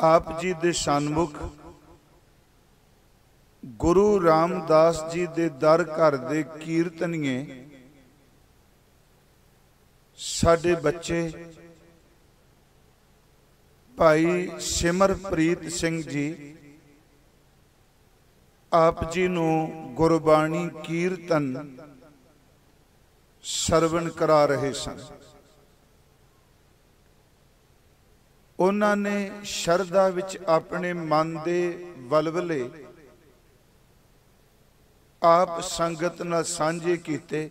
आप जी दे सन्मुख गुरु रामदास जी दे दर घर दे कीर्तनीए साडे बच्चे भाई सिमरप्रीत सिंह जी आप जी नूं गुरबाणी कीर्तन सरवण करा रहे सन। उन्होंने शरदा विच अपने मन दे वलवले आप संगत नाल सांझे कीते।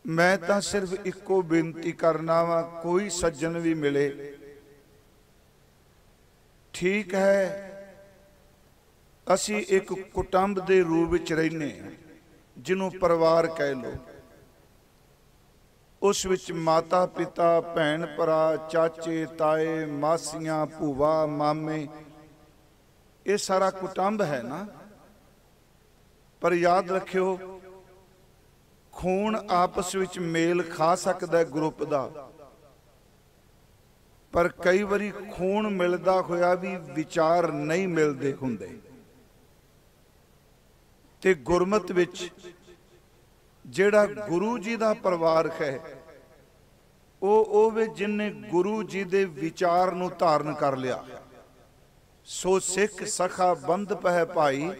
मैं तां सिर्फ इको बेनती करना वा, कोई सज्जन भी मिले ठीक है, असी एक कुटुंब दे रूप विच रहिने जिन्हों परिवार कह लो। उस विच माता पिता भैन भरा चाचे ताए मासियां भूआ मामे ये सारा कुटुंब है ना। पर याद रखियो खून आपस विच मेल खा सकता है ग्रुप दा, पर कई बारी खून मिलदा होया भी विचार नहीं मिलते हुंदे। ते गुरमत विच जेड़ा गुरु जी दा परिवार है वो वे जिन्ने गुरु जी दे विचार नूं धारण कर लिया। सो सिख सखा बंद पह भाई,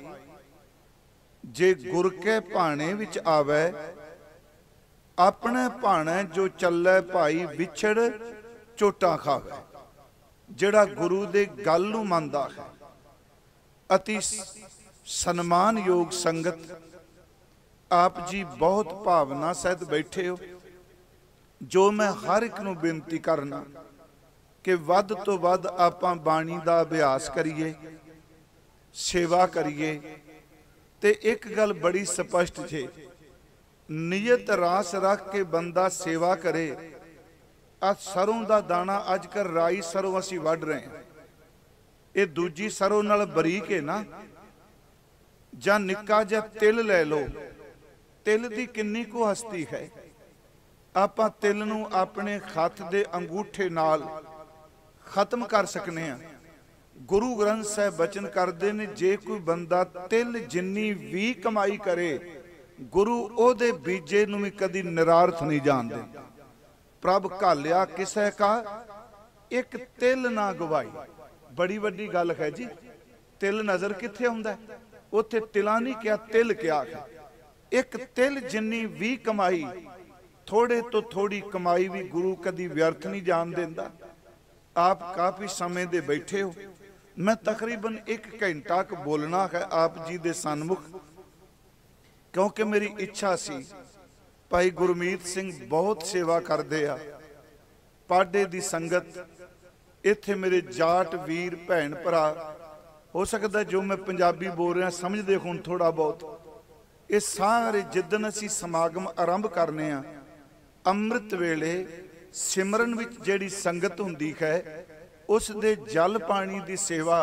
जे गुर के भाणे विच आवे अपने भाणे जो चले भाई विछड़ चोटा खावे। जेड़ा गुरु दे गल नूं मनदा है। अति सन्मान योग संगत आप जी बहुत भावना सहित बैठे हो। जो मैं हर एक नूं बेनती करना कि वध तो वध आपां बाणी दा अभ्यास करिए, सेवा करिए। ते एक गल बड़ी स्पष्ट जे, नीयत रास रख के बंदा सेवा करे। आ सरों दा दाना अजकल राई सरों असीं वढ रहे हैं, ये दूजी सरों नाल बरीक है ना। जां निक्का जा तिल लै लो, तिल दी किन्नी को हस्ती है। आपां तिल नूं अपने हथ दे अंगूठे नाल खत्म कर सकने हैं। गुरु ग्रंथ साहिब बचन करते ने, जे कोई बंदा तिल जिन्नी भी कमाई करे गुरु ओदे बीजे नूं भी कदी निरार्थ नहीं जान देंदा। प्रभ घालिया किसे का एक तिल ना गवाई। बड़ी वड्डी गल है जी। तिल नजर किथे आउंदा है? उत्थे तिला नहीं क्या, तिल क्या है। एक तिल जिन्नी भी कमाई, थोड़े तो थोड़ी कमाई भी गुरु कदी व्यर्थ नहीं जान देंदा। आप काफ़ी समय दे बैठे हो, मैं तकरीबन 1 घंटा बोलना है आप जी दे सन्मुख, क्योंकि मेरी इच्छा सी। भाई गुरमीत सिंह बहुत सेवा करते आ, पाडे दी संगत इत्थे मेरे जाट वीर भैन भरा, हो सकता जो मैं पंजाबी बोल रहा समझते हुण थोड़ा बहुत। ये सारे जिदन असी समागम आरंभ करने आ, अमृत वेले सिमरन विच जिहड़ी संगत हुंदी है उस दे जल पानी दी सेवा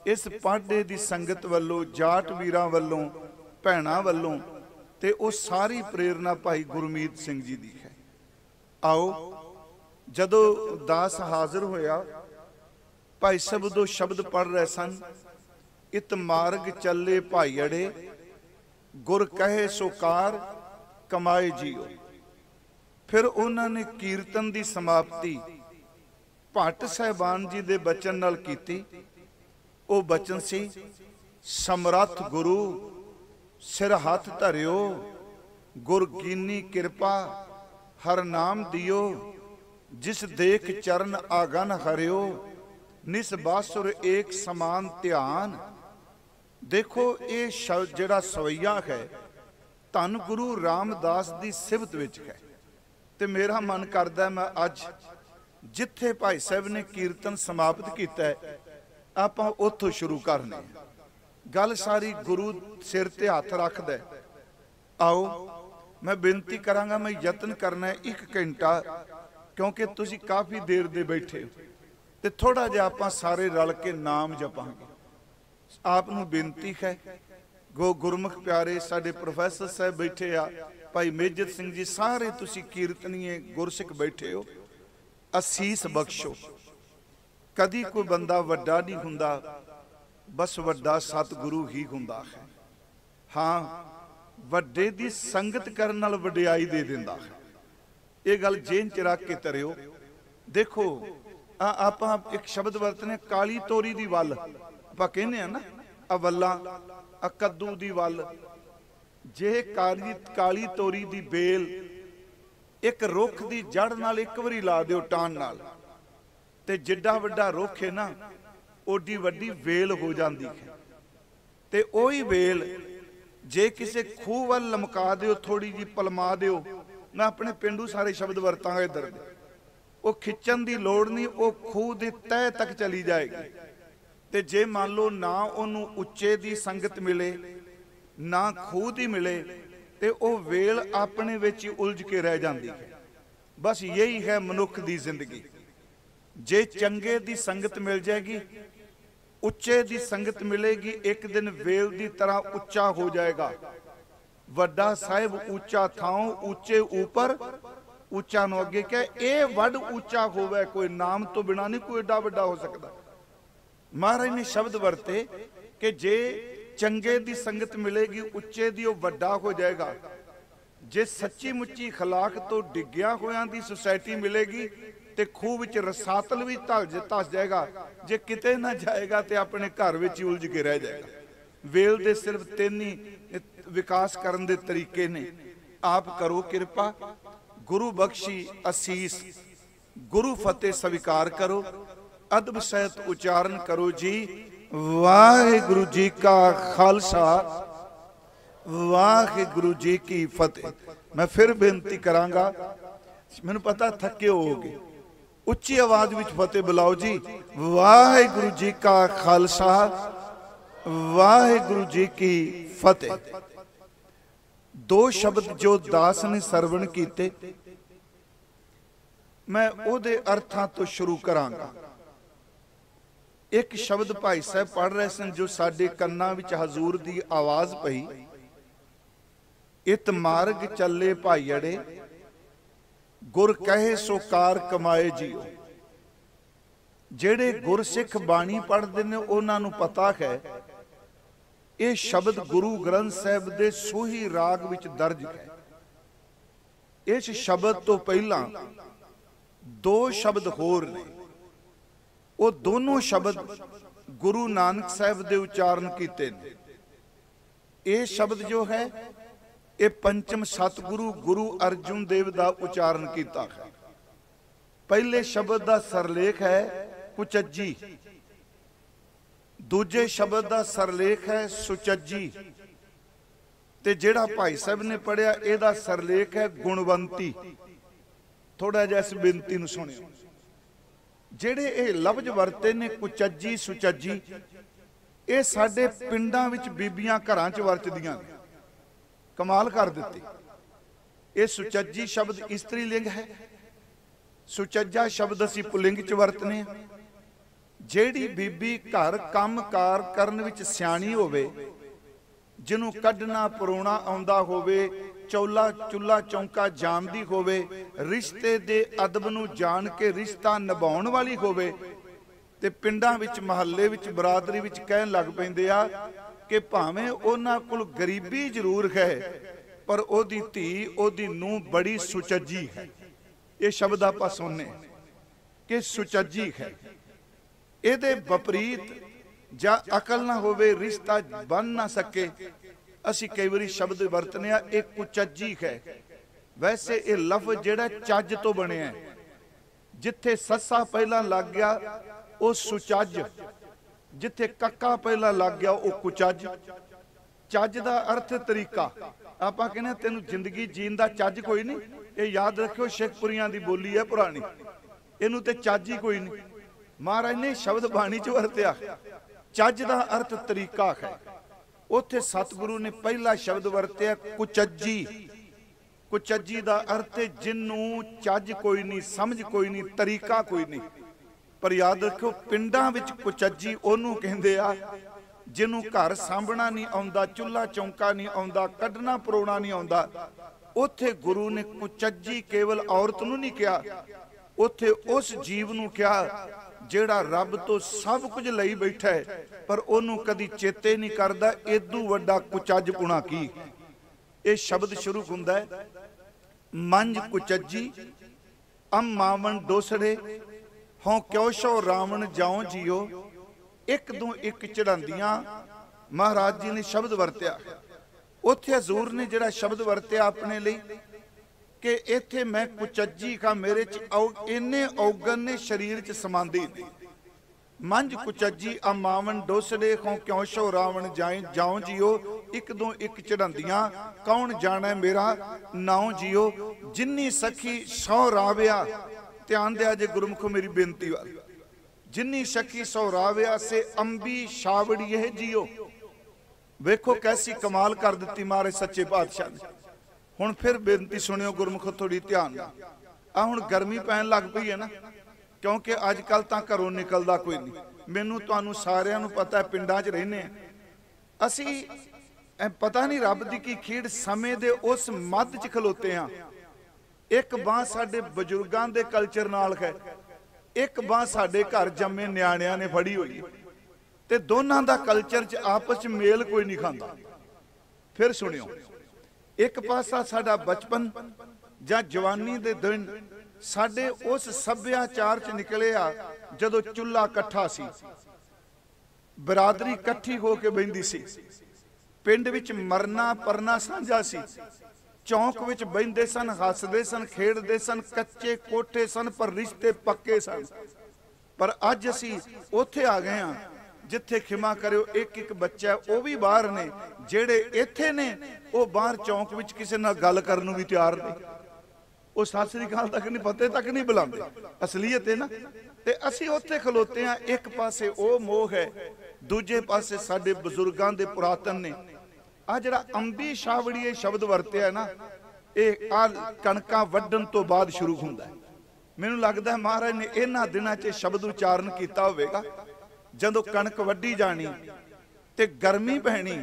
इस पाडे दी संगत वल्लों, जाट वीरां वल्लों, भैणां वल्लों, ते वो सारी प्रेरणा भाई गुरमीत सिंह जी दी है। आओ जदों दास हाजिर होया, भाई सबदो शब्द पढ़ रहे सन। इत मार्ग चले भाई अड़े, गुर कहे सोकार कमाए जियो। फिर उन्होंने कीर्तन की समाप्ति भट्ट साहिबान जी दे बचन नाल कीती। वो बचन सी, समरथ गुरु सिर हाथ धरियो, गुर कीनी कृपा हर नाम दियो, जिस देख चरण आगन हरियो, निस बासुर एक समान ध्यान। देखो ये जिहड़ा सवैया है धन गुरु रामदास की सिफत विच है। ते मेरा मन करदा मैं अज जिथे भाई साहब ने कीर्तन समाप्त किया है आपां उत्थों शुरू करने। गल सारी गुरु सिर ते हथ रखदा। आओ मैं बेनती करांगा, मैं यतन करना है 1 घंटा, क्योंकि तुसी काफ़ी देर दे बैठे हो ते थोड़ा जिहा आपां सारे रल के नाम जपांगे। आप नूं बेनती है, गुरमुख प्यारे साडे प्रोफैसर साहब बैठे आ, भाई मेजर सिंह जी, सारे तुसी कीर्तनीए गुरसिख बैठे हो, असीस बख्शो। कदी कोई बंदा वड्डा नहीं हुंदा, बस वड्डा सतगुरु ही हुंदा है। हाँ, वड्डे दी संगत करन नाल वडियाई दे दिंदा है। ये गल जेन च रख के तरियो। देखो आपां एक शब्द वरतने काली तोरी दी वल, आपां कहने आ ना अवल्ला कद्दू दी वल। जे काली तोरी दी बेल एक रुख दी जड़ नाल एक वारी ला दिओ टान नाल, ते जिड्डा वड्डा रुख है ना ओडी वड्डी वेल हो जाती है। ते ओही वेल जे किसी खूह वल लमका दिओ, थोड़ी जी पलमा दिओ, मैं अपने पिंडू सारे शब्द वरतांगा इधर, वो खिंचन की लोड़ नहीं, वो खूह की तह तक चली जाएगी। ते जे मान लो ना उन्होंने उच्चे की संगत मिले ना खूह की मिले, ते वो वेल अपने विच ही उलझ के रह जाती है। बस यही है मनुख की जिंदगी। जे चंगे दी संगत मिल जाएगी, उच्चे दी संगत मिलेगी, एक दिन वेल दी तरह उच्चा हो जाएगा। वड्डा साहिब ऊंचा थाओ, ऊंचे ऊपर ऊंचा नो अगे क्या ए वड ऊंचा होवे, कोई नाम तो बिना नहीं कोई एडा वड्डा हो सकता। महाराज ने शब्द वरते कि जे चंगे दी संगत मिलेगी, उच्चे दी वो वड्डा हो जाएगा। जे सच्ची मुच्ची खलाक तो डिग्या होयां दी सोसाइटी मिलेगी, ते खूह विच रसातल भी धस जाएगा। जे किते ना जाएगा तो अपने घर विच ही उलझ के रह जाएगा। वेल दे सिर्फ तीन ही विकास करन दे तरीके ने। आप करो कृपा, गुरु बख्शी असीस, गुरु फतेह स्वीकार करो, अदब सहित उच्चारण करो जी। वाहिगुरु जी का खालसा, वाहिगुरु जी की फतेह। मैं फिर बेनती करांगा, मैनूं पता थके होगे, उच्ची आवाज विच फतेह बुलाओ जी। वाहिगुरु जी का खालसा, वाहिगुरु जी की फतेह। दो शब्द जो दास ने सरवण कीते, मैं ओदे अर्थां तो शुरू करांगा। एक शब्द भाई साहब पढ़ रहे सन जो साडे कन्नां विच हजूर दी आवाज पई, इत मार्ग चले भाईअड़े, गुर कहे सो कार कमाए जियो। जेड़े गुरसिख बाणी पढ़ते हैं उन्होंने पता है ये शब्द गुरु ग्रंथ साहिब दे सोही राग विच दर्ज है। इस शब्द तो पहला दो शब्द होर ने, वो दोनों शब्द गुरु नानक साहिब दे उच्चारण कीते ने। ये शब्द जो है ये पंचम सतगुरु गुरु अर्जुन देव का उच्चारण किया है। पहले शब्द का सरलेख है कुचज्जी, दूजे शब्द का सरलेख है सुचज्जी, ते जेड़ा भाई साहब ने पढ़िया एदा सरलेख है गुणवंती। थोड़ा जिहा इस बेनती नूं सुणियो। जेड़े ये लफ्ज वरते ने कुचज्जी सुचज्जी, ये साडे पिंडां विच बीबियां घरां च वरतदियां ने। कमाल कर दिती। ये सुचज्जी शब्द इस्त्री लिंग है, सुचज्जा शब्द असी पुलिंग च वरतने। जेड़ी बीबी घर काम कार करन विच सियाणी होवे, जिन्हों कढ़ना परोना आउंदा होवे, चौला चुल्ला चौंका जानदी होवे, रिश्ते दे अदब नूं जान के रिश्ता निभाउण वाली होवे, ते पिंडां विच महल्ले विच बरादरी विच कहण लग पैंदे आ कि भावें उन्हां कोल गरीबी जरूर है पर ओदी धी ओदी नूंह बड़ी सुचज्जी है। ये शब्द आपां सुनने कि सुचज्जी है। इहदे विपरीत जा अकल ना होवे, रिश्ता बन ना सके, असी कई बारी शब्द वरतने आ एक कुचज्जी है। वैसे ये लफ्ज जिहड़ा चज तो बनिया, जिथे सस्सा पहला लग गया वो सुचज, जिथे कक्का पहला लग गया वो कुचज। चज का अर्थ तरीका। आपां कहने तेनू जिंदगी जीण दा चज कोई नहीं, ये याद रखियो शेखपुरियां दी बोली है पुरानी, इनू ते चज ही कोई नहीं। महाराज ने शब्द बाणी च वरतिया, चज का अर्थ तरीका है। उत्थे सतगुरु ने पहला शब्द वरतिया कुचज्जी। कुचज्जी का अर्थ जिन्नू चज कोई नहीं, समझ कोई नहीं, तरीका कोई नहीं। पर याद रखो पिंडां विच कुचज्जी ओनू कहंदे आ जिन्हों घर सांभना नहीं आउंदा, चुल्हा चौंका नहीं आउंदा, कढ़ना परोना नहीं आउंदा। उत्थे गुरु ने कुचज्जी केवल औरत नूं नहीं कहा, उत्थे उस जीव नूं कहा ਜਿਹੜਾ ਰੱਬ ਤੋਂ ਸਭ ਕੁਝ ਲਈ ਬੈਠਾ ਹੈ ਪਰ ਉਹਨੂੰ ਕਦੀ ਚੇਤੇ ਨਹੀਂ ਕਰਦਾ, ਇਦੋਂ ਵੱਡਾ ਕੁਚੱਜਪੁਣਾ ਕੀ। ਇਹ ਸ਼ਬਦ ਸ਼ੁਰੂ ਹੁੰਦਾ ਹੈ, ਮੰਝ ਕੁਚੱਜੀ ਅਮ ਮਾਵਣ ਦੋਸੜੇ, ਹੋਂ ਕਿਉ ਸ਼ੋ ਰਾਵਣ ਜਾਉ ਜੀਓ, ਇੱਕ ਦੋ ਇੱਕ ਚੜਾਂਦੀਆਂ। ਮਹਾਰਾਜ ਜੀ ਨੇ ਸ਼ਬਦ ਵਰਤਿਆ। ਉੱਥੇ ਹਜ਼ੂਰ ਨੇ ਜਿਹੜਾ ਸ਼ਬਦ ਵਰਤਿਆ ਆਪਣੇ ਲਈ ਕਿ ਇੱਥੇ ਮੈਂ ਕੁਚੱਜੀ ਖਾਂ, ਮੇਰੇ ਚ ਇੰਨੇ ਔਗਣ ਨੇ ਸਰੀਰ ਚ ਸਮਾਂਦੀ ਨਹੀਂ। ਮੰਝ ਕੁਚੱਜੀ ਆ ਮਾਵਣ ਡੋਸੜੇ, ਹੋਂ ਕਿਉ ਸ਼ੋ ਰਾਵਣ ਜਾਉ ਜੀਓ, ਇੱਕ ਦੋ ਇੱਕ ਚੜਾਂਦੀਆਂ। ਕੌਣ ਜਾਣੈ ਮੇਰਾ ਨਾਉ ਜੀਓ, ਜਿੰਨੀ ਸਖੀ ਸੌ ਰਾਵਿਆ। ਧਿਆਨ ਦਿਆ ਜੇ ਗੁਰਮੁਖੋ ਮੇਰੀ ਬੇਨਤੀ ਵੱਲ, ਜਿੰਨੀ ਸਖੀ ਸੌ ਰਾਵਿਆ ਸੇ ਅੰਬੀ ਛਾਵੜੀਏ ਜੀਓ। ਵੇਖੋ ਕੈਸੀ ਕਮਾਲ ਕਰ ਦਿੱਤੀ ਮਹਾਰਾਜ ਸੱਚੇ ਪਾਤਸ਼ਾਹ ਨੇ। ਹੁਣ ਫਿਰ ਬੇਨਤੀ ਸੁਣਿਓ ਗੁਰਮੁਖੋ ਥੋੜੀ ਧਿਆਨ ਨਾਲ। ਆ ਹੁਣ ਗਰਮੀ ਪੈਣ ਲੱਗ ਪਈ ਹੈ ਨਾ, ਕਿਉਂਕਿ ਅੱਜ ਕੱਲ ਤਾਂ ਘਰੋਂ ਨਿਕਲਦਾ ਕੋਈ ਨਹੀਂ। ਮੈਨੂੰ ਤੁਹਾਨੂੰ ਸਾਰਿਆਂ ਨੂੰ ਪਤਾ ਹੈ, ਪਿੰਡਾਂ 'ਚ ਰਹਿੰਦੇ ਆ ਅਸੀਂ, ਪਤਾ ਨਹੀਂ ਰੱਬ ਦੀ ਕੀ ਖੇਡ, ਸਮੇਂ ਦੇ ਉਸ ਮੱਧ 'ਚ ਖਲੋਤੇ ਆ। ਇੱਕ ਬਾਂਹ ਸਾਡੇ ਬਜ਼ੁਰਗਾਂ ਦੇ ਕਲਚਰ ਨਾਲ ਹੈ, ਇੱਕ ਬਾਂਹ ਸਾਡੇ ਘਰ ਜੰਮੇ ਨਿਆਣਿਆਂ ਨੇ ਫੜੀ ਹੋਈ, ਤੇ ਦੋਨਾਂ ਦਾ ਕਲਚਰ 'ਚ ਆਪਸ 'ਚ ਮੇਲ ਕੋਈ ਨਹੀਂ ਖਾਂਦਾ। ਫਿਰ ਸੁਣਿਓ, ਇੱਕ ਪਾਸਾ ਸਾਡਾ ਬਚਪਨ ਜਾਂ ਜਵਾਨੀ ਦੇ ਦਿਨ ਸਾਡੇ ਉਸ ਸੱਭਿਆਚਾਰ 'ਚ ਨਿਕਲਿਆ ਜਦੋਂ ਚੁੱਲ੍ਹਾ ਇਕੱਠਾ ਸੀ, ਬਰਾਦਰੀ ਇਕੱਠੀ ਹੋ ਕੇ ਬਹਿੰਦੀ ਸੀ, ਪਿੰਡ ਵਿੱਚ ਮਰਨਾ ਪਰਨਾ ਸਾਂਝਾ ਸੀ, ਚੌਂਕ ਵਿੱਚ ਬਹਿੰਦੇ ਸਨ, ਹੱਸਦੇ ਸਨ, ਖੇਡਦੇ ਸਨ, ਕੱਚੇ ਕੋਠੇ ਸਨ ਪਰ ਰਿਸ਼ਤੇ ਪੱਕੇ ਸਨ। ਪਰ ਅੱਜ ਅਸੀਂ ਉੱਥੇ ਆ ਗਏ ਹਾਂ ਜਿੱਥੇ ਖਿਮਾ ਕਰਿਓ ਇੱਕ ਇੱਕ ਬੱਚਾ ਉਹ ਵੀ ਬਾਹਰ ਨੇ, ਜਿਹੜੇ ਇੱਥੇ ਨੇ ਉਹ ਬਾਹਰ ਚੌਂਕ ਵਿੱਚ ਕਿਸੇ ਨਾਲ ਗੱਲ ਕਰਨ ਨੂੰ ਵੀ ਤਿਆਰ ਨਹੀਂ। ਉਹ ਸਤਿ ਸ੍ਰੀ ਅਕਾਲ ਤੱਕ ਨਹੀਂ, ਪਤੇ ਤੱਕ ਨਹੀਂ ਬੁਲਾਉਂਦੇ। ਅਸਲੀਅਤ ਹੈ ਨਾ। ਤੇ ਅਸੀਂ ਉੱਥੇ ਖਲੋਤੇ ਆ, ਇੱਕ ਪਾਸੇ ਉਹ ਮੋਹ ਹੈ, ਦੂਜੇ ਪਾਸੇ ਸਾਡੇ ਬਜ਼ੁਰਗਾਂ ਦੇ ਪੁਰਾਤਨ ਨੇ। ਆ ਜਿਹੜਾ ਅੰਬੀ ਛਾਵੜੀਏ ਸ਼ਬਦ ਵਰਤਿਆ ਨਾ, ਇਹ ਆ ਕਣਕਾਂ ਵੱਢਣ ਤੋਂ ਬਾਅਦ ਸ਼ੁਰੂ ਹੁੰਦਾ। ਮੈਨੂੰ ਲੱਗਦਾ ਮਹਾਰਾਜ ਨੇ ਇਹਨਾਂ ਦਿਨਾਂ 'ਚ ਸ਼ਬਦ ਉਚਾਰਨ ਕੀਤਾ ਹੋਵੇਗਾ। ਜਦੋਂ ਕਣਕ ਵੱਢੀ ਜਾਣੀ ਤੇ ਗਰਮੀ ਪੈਣੀ,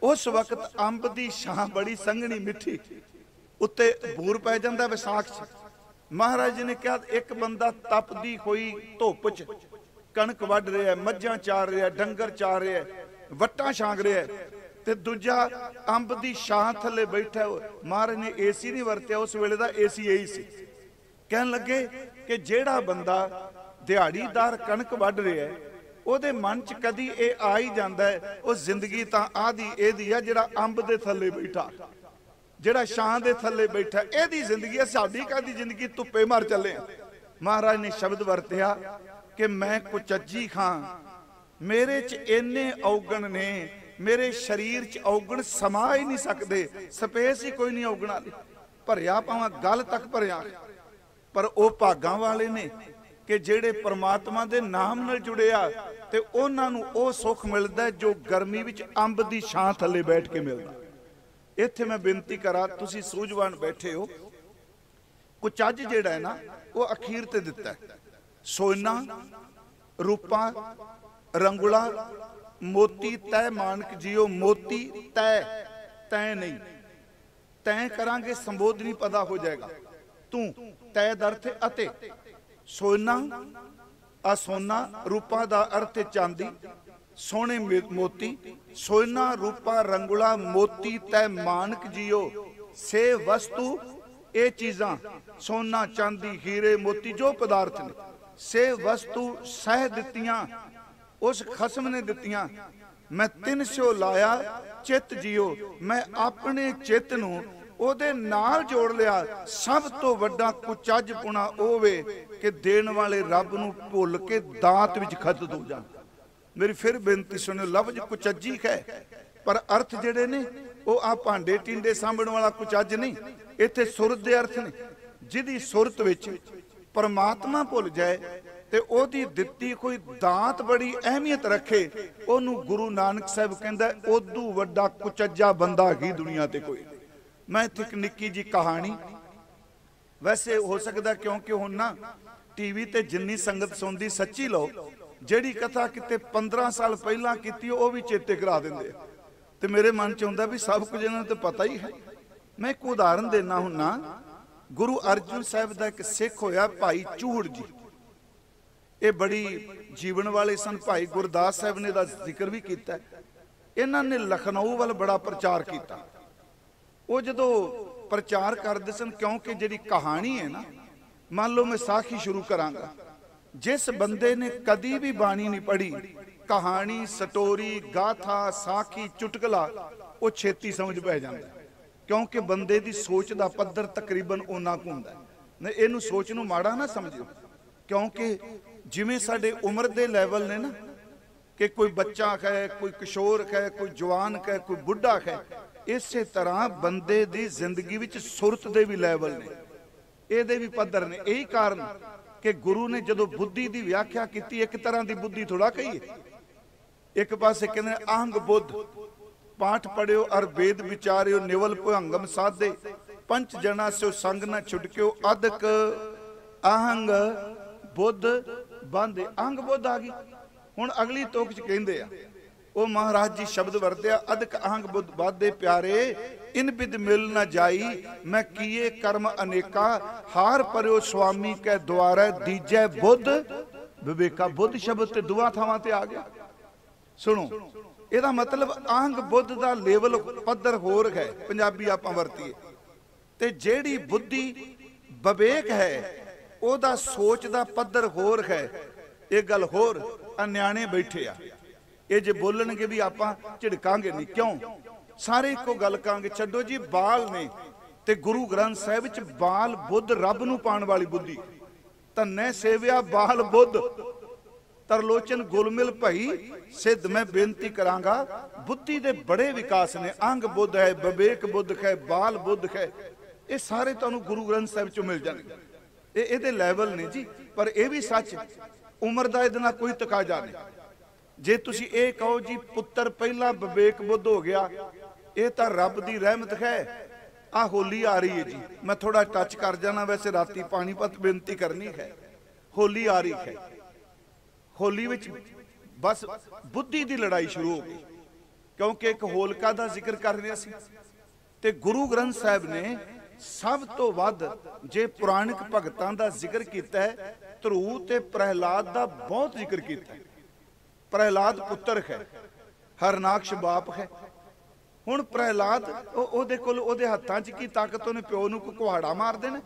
ਉਸ ਵਕਤ ਅੰਬ ਦੀ ਛਾਂ ਬੜੀ ਸੰਘਣੀ ਮਿੱਠੀ, ਉੱਤੇ ਬੂਰ ਪੈ ਜਾਂਦਾ ਵਿਸਾਖ 'ਚ। ਮਹਾਰਾਜ ਜੀ ਨੇ ਕਿਹਾ ਇੱਕ ਬੰਦਾ ਤਪਦੀ ਹੋਈ ਧੁੱਪ 'ਚ ਕਣਕ ਵੱਢ ਰਿਹਾ, ਮੱਝਾਂ ਚਾਰ ਰਿਹਾ, ਡੰਗਰ ਚਾਰ ਰਿਹਾ, ਵੱਟਾਂ ਛਾਂਗ ਰਿਹਾ, ਤੇ ਦੂਜਾ ਅੰਬ ਦੀ ਛਾਂ ਥੱਲੇ ਬੈਠਾ। ਮਹਾਰਾਜ ਨੇ ਏਸੀ ਨਹੀਂ ਵਰਤਿਆ, ਉਸ ਵੇਲੇ ਦਾ ਏਸੀ ਇਹੀ ਸੀ। ਕਹਿਣ ਲੱਗੇ ਕਿ ਜਿਹੜਾ ਬੰਦਾ ਦਿਹਾੜੀਦਾਰ ਕਣਕ ਵੱਢ ਰਿਹਾ, ਉਹਦੇ ਮਨ 'ਚ ਕਦੀ ਇਹ ਆ ਹੀ ਜਾਂਦਾ ਹੈ, ਉਹ ਜ਼ਿੰਦਗੀ ਤਾਂ ਆਦੀ ਇਹਦੀ ਆ ਜਿਹੜਾ ਅੰਬ ਦੇ ਥੱਲੇ ਬੈਠਾ, ਜਿਹੜਾ ਛਾਂ ਦੇ ਥੱਲੇ ਬੈਠਾ, ਇਹਦੀ ਜ਼ਿੰਦਗੀ ਹੈ, ਸਾਡੀ ਕਾਹਦੀ ਜ਼ਿੰਦਗੀ, ਧੁੱਪੇ ਮਰ ਚੱਲੇ। ਮਹਾਰਾਜ ਨੇ ਸ਼ਬਦ ਵਰਤਿਆ ਕਿ ਮੈਂ ਕੁਚੱਜੀ ਖਾਂ, ਮੇਰੇ 'ਚ ਇੰਨੇ ਔਗਣ ਨੇ, ਮੇਰੇ ਸਰੀਰ 'ਚ ਔਗਣ ਸਮਾ ਹੀ ਨਹੀਂ ਸਕਦੇ, ਸਪੇਸ ਹੀ ਕੋਈ ਨਹੀਂ ਔਗਣਾ ਦੀ। ਭਰਿਆ ਭਾਵਾਂ ਗੱਲ ਤੱਕ ਭਰਿਆ, ਪਰ ਉਹ ਭਾਗਾਂ ਵਾਲੇ ਨੇ ਕਿ ਜਿਹੜੇ ਪ੍ਰਮਾਤਮਾ ਦੇ ਨਾਮ ਨਾਲ ਜੁੜਿਆ ਤੇ ਉਹਨਾਂ ਨੂੰ ਉਹ ਸੁੱਖ ਮਿਲਦਾ ਜੋ ਗਰਮੀ ਵਿੱਚ ਅੰਬ ਦੀ ਛਾਂ ਥੱਲੇ ਬੈਠ ਕੇ ਮਿਲਦਾ। ਇੱਥੇ ਮੈਂ ਬੇਨਤੀ ਕਰਾਂ, ਤੁਸੀਂ ਸੂਝਵਾਨ ਬੈਠੇ ਹੋ, ਕੁਚੱਜ ਜਿਹੜਾ ਹੈ ਨਾ ਉਹ ਅਖੀਰ ਤੇ ਦਿੱਤਾ। ਸੋਨਾ ਰੂਪਾ ਰੰਗੁਲਾ ਮੋਤੀ ਤੈ ਮਾਨਕ ਜੀਓ। ਮੋਤੀ ਤੈ, ਤੈ ਨਹੀਂ, ਤੈ ਕਰਾਂਗੇ ਸੰਬੋਧਨੀ ਪਤਾ ਹੋ ਜਾਏਗਾ। ਤੂੰ, ਤੈ ਦਾ ਅਰਥ ਅਤੇ। ਸੋਨਾ ਆ ਸੋਨਾ, ਰੂਪਾ ਦਾ ਅਰਥ ਚਾਂਦੀ, ਸੋਹਣੇ ਮੋਤੀ। ਸੋਨਾ ਰੂਪਾ ਰੰਗੁਲਾ ਮੋਤੀ ਤੈ ਮਾਨਕ ਜੀਓ। ਸੇ ਵਸਤੂ, ਇਹ ਚੀਜ਼ਾਂ ਸੋਨਾ ਚਾਂਦੀ ਹੀਰੇ ਮੋਤੀ ਜੋ ਪਦਾਰਥ ਨੇ, ਸੇ ਵਸਤੂ ਸਹਿ ਦਿੱਤੀਆਂ, ਉਸ ਖਸਮ ਨੇ ਦਿੱਤੀਆਂ। ਮੈਂ ਤਿੰਨ ਸਿਓ ਲਾਇਆ ਚਿੱਤ ਜੀਓ, ਮੈਂ ਆਪਣੇ ਚਿੱਤ ਨੂੰ ਉਹਦੇ ਨਾਲ ਜੋੜ ਲਿਆ। ਸਭ ਤੋਂ ਵੱਡਾ ਕੁਚੱਜਪੁਣਾ ਉਹ ਵੇ ਕਿ ਦੇਣ ਵਾਲੇ ਰੱਬ ਨੂੰ ਭੁੱਲ ਕੇ ਦਾਤ ਵਿੱਚ ਖਤਤ ਹੋ ਜਾਣ। ਮੇਰੀ ਫਿਰ ਬੇਨਤੀ ਸੁਣਿਓ, ਲਫ਼ਜ਼ ਕੁਚੱਜੀ ਹੈ ਪਰ ਅਰਥ ਜਿਹੜੇ ਨੇ ਉਹ ਆ ਭਾਂਡੇ ਟਿੰਡੇ ਸਾਂਭਣ ਵਾਲਾ ਕੁਚੱਜ ਨਹੀਂ। ਇੱਥੇ ਸੁਰਤ ਦੇ ਅਰਥ ਨੇ। ਜਿਹਦੀ ਸੁਰਤ ਵਿੱਚ ਪਰਮਾਤਮਾ ਭੁੱਲ ਜਾਏ ਤੇ ਉਹਦੀ ਦਿੱਤੀ ਕੋਈ ਦਾਤ ਬੜੀ ਅਹਿਮੀਅਤ ਰੱਖੇ, ਉਹਨੂੰ ਗੁਰੂ ਨਾਨਕ ਸਾਹਿਬ ਕਹਿੰਦਾ ਉਦੋਂ ਵੱਡਾ ਕੁਚੱਜਾ ਬੰਦਾ ਹੀ ਦੁਨੀਆ ਤੇ ਕੋਈ। ਮੈਂ ਇੱਥੇ ਇੱਕ ਨਿੱਕੀ ਜੀ ਕਹਾਣੀ, ਵੈਸੇ ਹੋ ਸਕਦਾ ਕਿਉਂਕਿ ਹੁਣ ਨਾ ਟੀਵੀ ਤੇ ਜਿੰਨੀ ਸੰਗਤ ਸੁਣਦੀ, ਸੱਚੀ ਲਓ, ਜਿਹੜੀ ਕਥਾ ਕਿਤੇ 15 ਸਾਲ ਪਹਿਲਾਂ ਕੀਤੀ ਉਹ ਵੀ ਚੇਤੇ ਕਰਾ ਦਿੰਦੇ ਆ। ਤੇ ਮੇਰੇ ਮਨ 'ਚ ਹੁੰਦਾ ਵੀ ਸਭ ਕੁਝ ਇਹਨਾਂ ਨੂੰ ਤਾਂ ਪਤਾ ਹੀ ਹੈ। ਮੈਂ ਇੱਕ ਉਦਾਹਰਨ ਦੇਣਾ ਹੁੰਨਾ। ਗੁਰੂ ਅਰਜਨ ਸਾਹਿਬ ਦਾ ਇੱਕ ਸਿੱਖ ਹੋਇਆ ਭਾਈ ਚੂਹੜ ਜੀ। ये बड़ी जीवन वाले सन। भाई गुरदास साहब ने दा जिक्र भी किया। इन्हां ने लखनऊ वाल बड़ा प्रचार किया। वो जो प्रचार करते सन, क्योंकि जी कहानी है ना, मान लो मैं साखी शुरू करांगा, जिस बंदे ने कदी भी बाणी नहीं पढ़ी, कहानी स्टोरी गाथा साखी चुटकला वो छेती समझ पै जाता, क्योंकि बंदे की सोच का पद्धर तकरीबन उन्ना कु हुंदा है। इनू सोच नू माड़ा ना समझो, क्योंकि जिमें साडे उम्र के लैवल ने ना, कि कोई बच्चा है, कोई किशोर है, कोई जवान है, कोई बुढ़ा है, इस तरह बंदे की जिंदगी विच सुरत के भी लैवल ने, ये भी पद्धर ने। यही कारण कि गुरु ने जो बुद्धि की व्याख्या की, एक तरह की बुद्धि थोड़ा कही, एक पासे कहते आहंग बुद्ध, पाठ पढ़ियो और वेद विचारियो, निवल भुअंगम साधे, पंच जना से संग न छुटक्यो, अदक आहंग बुद्ध बांधे। आहंग बुद्ध आ गई। हुण अगली तोक च कहंदे आ, वो महाराज जी शब्द वरत्या, अदक आहंग बुद्ध बाधे प्यारे, इन बिद मिल न जाई, मैं किए कर्म अनेका, हार परयो स्वामी के द्वारा, दीजै बुद्ध विवेका। बुद्ध शब्द ते दुआ थावां ते आ गया। सुनो, ਇਹਦਾ मतलब आहंग बुद्ध का लेवल पद्धर होर है, पंजाबी आप वरतीए, ते जेड़ी बुद्धि विवेक है ओदा सोच का पद्धर होर है। एक गल होर, न्याणे बैठे आ, ये जे बोलणगे भी आप झिड़कांगे नहीं, क्यों? सारे एको गल कहांगे, छड्डो जी बाल ने, ते गुरु ग्रंथ साहिब विच बाल बुद्ध रब नूं पाण वाली बुद्धि, धन्ने सेविया बाल बुद्ध, तरलोचन गुलमिल भई सिद्ध। मैं बेनती करांगा, बुद्धि दे बड़े विकास ने, अंग बुद्ध है, विवेक बुद्ध है, बाल बुद्ध है, ये सारे तुहानूं गुरु ग्रंथ साहिब चों मिल जाणगे। ये लैवल ने जी। पर यह भी सच, उम्र का इहदे नाल कोई तकाजा नहीं। जे तुसीं ये कहो जी पुत्र पहला विवेक बुद्ध हो गया, ये तो रब की रहमत है। आ होली आ रही है जी, मैं थोड़ा टच कर जाना, वैसे राती पानीपत बेनती करनी है। होली आ रही है, होली विच बस बुद्धि की लड़ाई शुरू हो गई, क्योंकि एक होलका का जिक्र कर रहे सी, ते गुरु ग्रंथ साहिब ने सब तो वध जे पुराणिक भगतां का जिक्र किया है, ध्रुव ते प्रहलाद का बहुत जिक्र किया है। प्रहलाद पुत्र है, हरनाक्ष बाप है। हुण प्रहलाद ओहदे कोल ओहदे हत्थां च की ताकत, उन्हें प्यो नूं कुहाड़ा मार देना,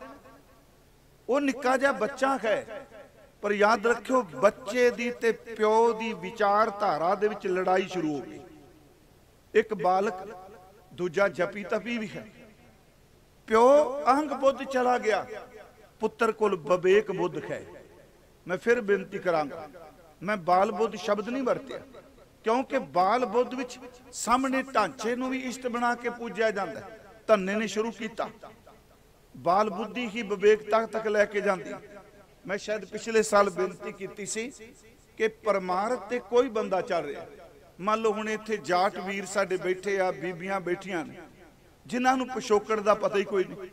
वो निक्का जिहा बच्चा है। पर याद रखियो, बच्चे दी ते प्यो दी विचारधारा दे विच लड़ाई शुरू हो गई। एक बालक, दूजा जपी तपी भी है। प्यो अहंग बुद्ध चला गया, पुत्र कोल विवेक बुद्ध है। मैं फिर बेनती करांगा, मैं बाल बुद्ध शब्द नहीं वरतिया, क्योंकि बाल बुद्ध विच सामने ढांचे नूं भी इष्ट बना के पूजया जाता है। धन्ने ने शुरू किया, बाल बुद्धि ही विवेकता तक लैके जाती। मैं शायद पिछले साल बेनती की सी कि परमार्थ ते कोई बंदा चल रहा, मान लो हुण इत्थे जाट वीर साडे बैठे आ, बीबियां बैठियां ने, जिन्हां नूं पिछोकड़ दा पता ही कोई नहीं।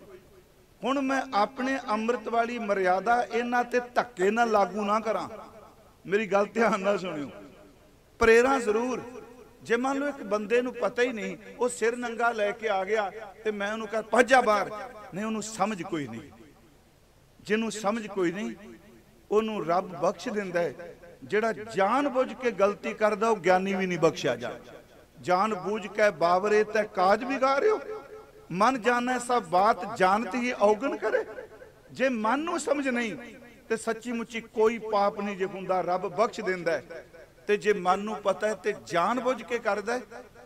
हुण मैं अपने अमृत वाली मर्यादा इन्हां ते धक्के ना लागू ना करा। मेरी गल ध्यान नाल सुनियो, प्रेरा जरूर। जे मान लो एक बंदे नूं पता ही नहीं, वो सिर नंगा लैके आ गया ते मैं उहनूं कह भज जा बाहर, नहीं उहनूं समझ कोई नहीं। जिन्हों समझ कोई नहीं, उन्होंने रब बख्श दिंदा है। जिहड़ा जान बुझ के गलती करदा, वो ज्ञानी भी नहीं बख्शिया जा। जान बूझ के बावरे ते काज बिगाड़े हो, मन जाने सब बात जानती ही औगन करे। जे मन नूं समझ नहीं ते सच्ची मुच्ची कोई पाप नहीं जे हुंदा, रब बख्श दिंदा है। ते जे मन नूं पता है ते जान बुझ के करदा है,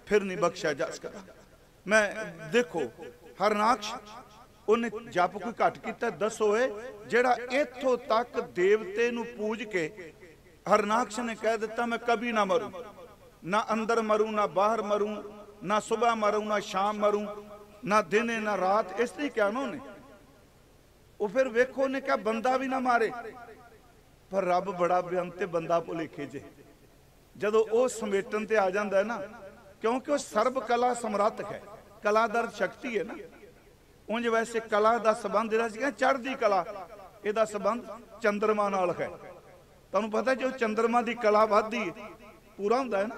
फिर नहीं बख्शिया जा सकदा। मैं देखो, हरनाक्ष उन्हें जप कोई घट किया, दसो है जेड़ा इथों तक देवते नूं पूज के हरनाक्ष ने कह दिता, मैं कभी ना मरूं, ना अंदर मरूं, ना बाहर मरूं, ना सुबह मरूं, ना शाम मरूं, ना दिन ना रात। इस तरह क्या उन्होंने, वो फिर वेखो ने क्या बंदा भी ना मारे। पर रब बड़ा बेअंत, बंदा भुलेखे जे जदों वो समेटन ते आ जाता है ना, क्योंकि वह सर्ब कला समर्थ है, कलादार शक्ति है ना। उंज वैसे कला का संबंध चढ़ती कला, यदा संबंध चंद्रमा नाल है। तुहानूं पता जो चंद्रमा की कला वधदी पूरा हुंदा है ना,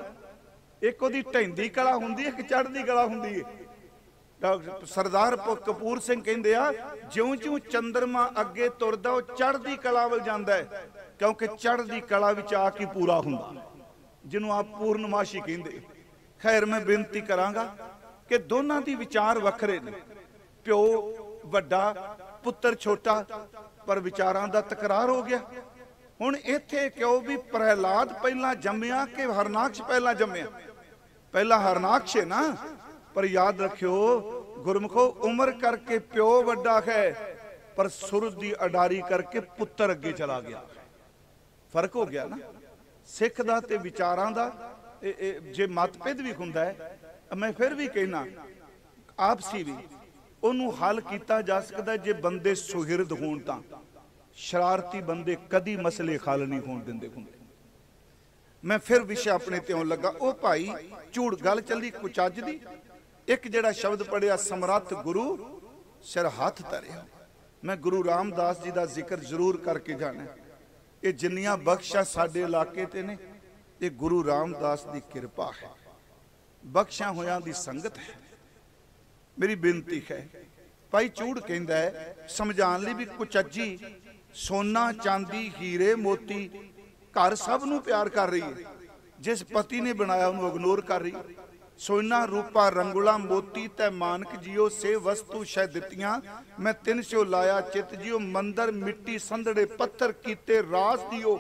एक ओहदी ढैंदी कला हुंदी है, एक चढ़ती कला हुंदी है। सरदार कपूर सिंह कहंदे आ, ज्यों ज्यों चंद्रमा अगे तुरदा, वो चढ़ती कला वल जांदा है, क्योंकि चढ़दी कला विच आके पूरा हुंदा, जिन्हों आप पूर्णमाशी कहंदे। खैर मैं बेनती करांगा कि दोनों दी विचार वखरे ने, प्यो वड्डा पुत्र छोटा, पर विचारां दा तकरार हो गया। हुण इत्थे क्यों भी प्रहलाद पहला जम्मिया कि हरनाक्ष पहला जम्मिया? पहला हरनाक्ष है ना। पर याद रखियो गुरमुखो, उम्र करके प्यो वड्डा है, पर सुर दी अडारी करके पुत्र अगे चला गया। फर्क हो गया ना सिख दा ते विचारां दा। जे मतभेद भी हुंदा है, मैं फिर भी कहना आपसी भी ਉਹਨੂੰ हल किया जा सकता जे बंदे सुहिरद होण तां। शरारती बंदे कदी मसले हल नहीं होण दिंदे हुंदे। मैं फिर विषय अपने त्यों लगा। ओ भाई झूठ गल चली कुचज दी। एक जिहड़ा शब्द पढ़िया समरथ गुरु सिर हथ धरिया। मैं गुरु रामदास जी का जिक्र जरूर करके जाना। ये जिन्नियां बख्शा साडे इलाके ते ने, ये गुरु रामदास की किरपा है, बख्शा होयां दी संगत है। मेरी बेनती है, भाई झूठ कहंदा है समझाने लिए भी कुचज्जी सोना चांदी हीरे मोती घर सब नूं प्यार कर रही है, जिस पति ने बनाया उन्होंने इग्नोर कर रही। सोना रूपा रंगुला मोती तै मानक जियो से वस्तु शै दित्तियां, मैं तिन स्यो लाया चित जियो मंदिर मिट्टी संदड़े पत्थर कीते रास दियो।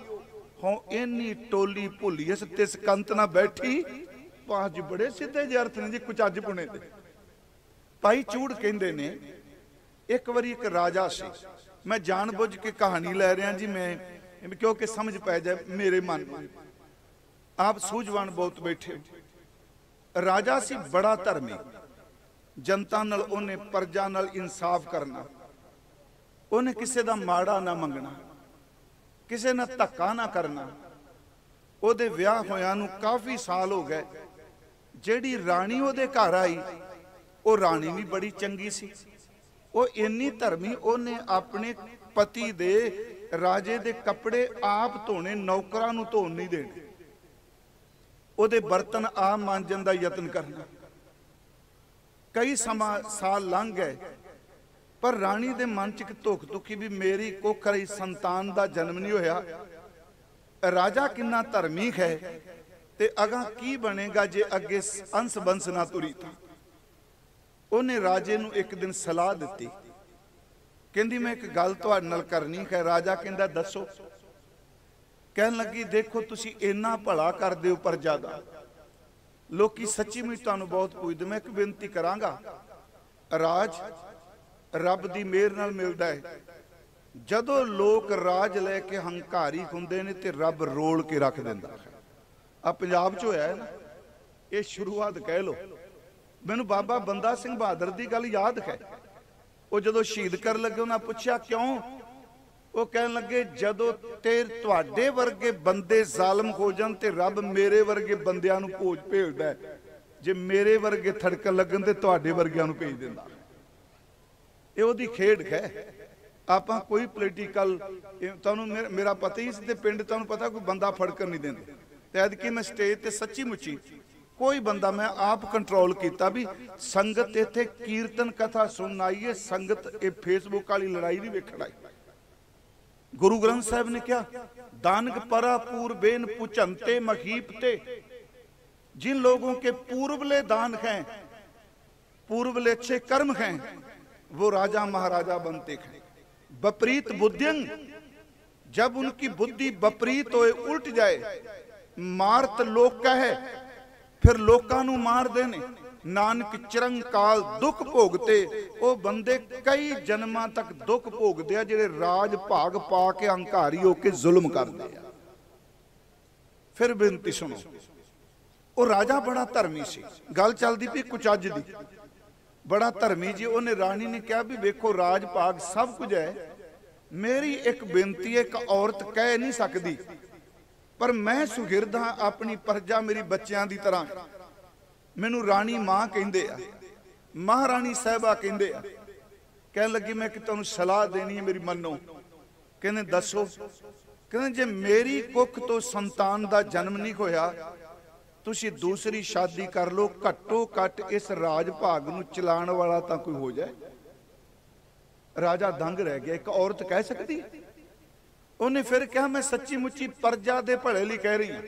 हों इन्नी टोली भुलियस तिस कंत ना बैठी। पांच बड़े सीधे जे अर्थ ने जी कुचज पुणे दे। भाई झूठ कहंदे ने एक बारी एक राजा सी। मैं जानबूझ के कहानी लै रहा जी, मैं क्योंकि समझ पै जाए मेरे मन में। आप सूझवान बहुत बैठे। राजा सी बड़ा धर्मी, जनता नाल ओने प्रजा नाल इंसाफ करना, ओने किसी दा माड़ा ना मंगना, किसी ना धक्का ना करना। ओदे विआह होया नूं काफ़ी साल हो गए। जिहड़ी राणी ओदे घर आई, वो राणी भी बड़ी चंगी सी। वो इन्नी धर्मी, ओने अपने पति दे राजे दे कपड़े आप धोने, नौकरां नूं धोण नहीं देने। ओदे बर्तन आप मांजन का यत्न करना। कई साल लंघ गए, पर राणी दे मन च एक धुख दुखी भी मेरी कुख रही संतान का जन्म नहीं होया। राजा किन्ना धर्मी है ते अगां की बनेगा जे अगे अंस बंस ना तुरी। था उन्हें राजे नूं एक दिन सलाह दी, कहंदी मैं एक गल तुहाडे नाल करनी है। राजा कहंदा दसो। कहन लगी देखो तुसी इन्ना भला करदे हो प्रजा दा, लोकी सच्ची मुच तुहानूं बहुत पूजदे। मैं एक बेनती करांगा, राज रब दी मेहर नाल मिलदा है। जदों लोग राज लैके हंकारी हुंदे ने ते रब रोल के रख दिंदा है। आ पंजाब च होया है ना, ये शुरुआत कह लो। मैनूं बाबा बंदा सिंह बहादुर की गल याद है। वो जदों शहीद कर लगे उन्हें पूछा क्यों? वो कहन लगे जदों तुहाडे वर्गे बंदे जालम हो जान ते रब मेरे वर्गे बंदियां नूं भोज भेजदा है। जे मेरे वर्गे थड़कन लगन ते तुहाडे वर्गियां नूं भेज दिंदा। ये ओदी खेड है। आपां कोई पोलीटिकल तुहानूं मेरा पता ही ते पिंड तुहानूं पता कोई बंदा फड़कन नहीं देंदे। ते अदकी मैं स्टेज ते सच्ची मुच्ची कोई बंदा मैं आप कंट्रोल किया भी संगत इत्थे कीर्तन कथा सुनन आई है। संगत ये फेसबुक वाली लड़ाई नहीं वेखण आई। गुरु ग्रंथ साहब ने क्या दानक परा पूर्वेन पुचंते महीपते। जिन लोगों के पूर्वले दान हैं, पूर्वले अच्छे कर्म हैं, वो राजा महाराजा बनते हैं। विपरीत बुद्धियं, जब उनकी बुद्धि विपरीत होए उल्ट जाए, मारत लोक का है, फिर लोकां नूं मार देने। नानक चिरंकाल दुख भोगते। वो बंदे कई जन्मां तक दुख भोगते आ जिहड़े राज भाग पा के हंकारी होके जुल्म करते आ। फिर बेनती सुनो, वो राजा बड़ा धर्मी सी। गल चलदी पई कुचज दी, बड़ा धर्मी जी। उन्हें राणी ने कहा भी वेखो राज भाग सब कुछ है, मेरी एक बेनती है, एक औरत कह नहीं सकती, पर मैं सुगिरद हाँ अपनी प्रजा मेरी बच्चों की तरह। मैनू राणी मां कहंदे आ, महाराणी साहिबा कहंदे आ। कहन लगी मैं कि तुहानूं सलाह देनी है, मेरी मनो। कहने दसो। कहने जे मेरी कुख तो संतान का जन्म नहीं होया, तुसीं दूसरी शादी कर लो, घट्टो घट इस राज भाग नूं चलाण वाला तां कोई हो जाए। राजा दंग रह गया। एक औरत कह सकती है? ਉਹਨੇ ਫਿਰ ਕਿਹਾ मैं सच्ची मुच्ची प्रजा दे भले ਲਈ कह रही हूं।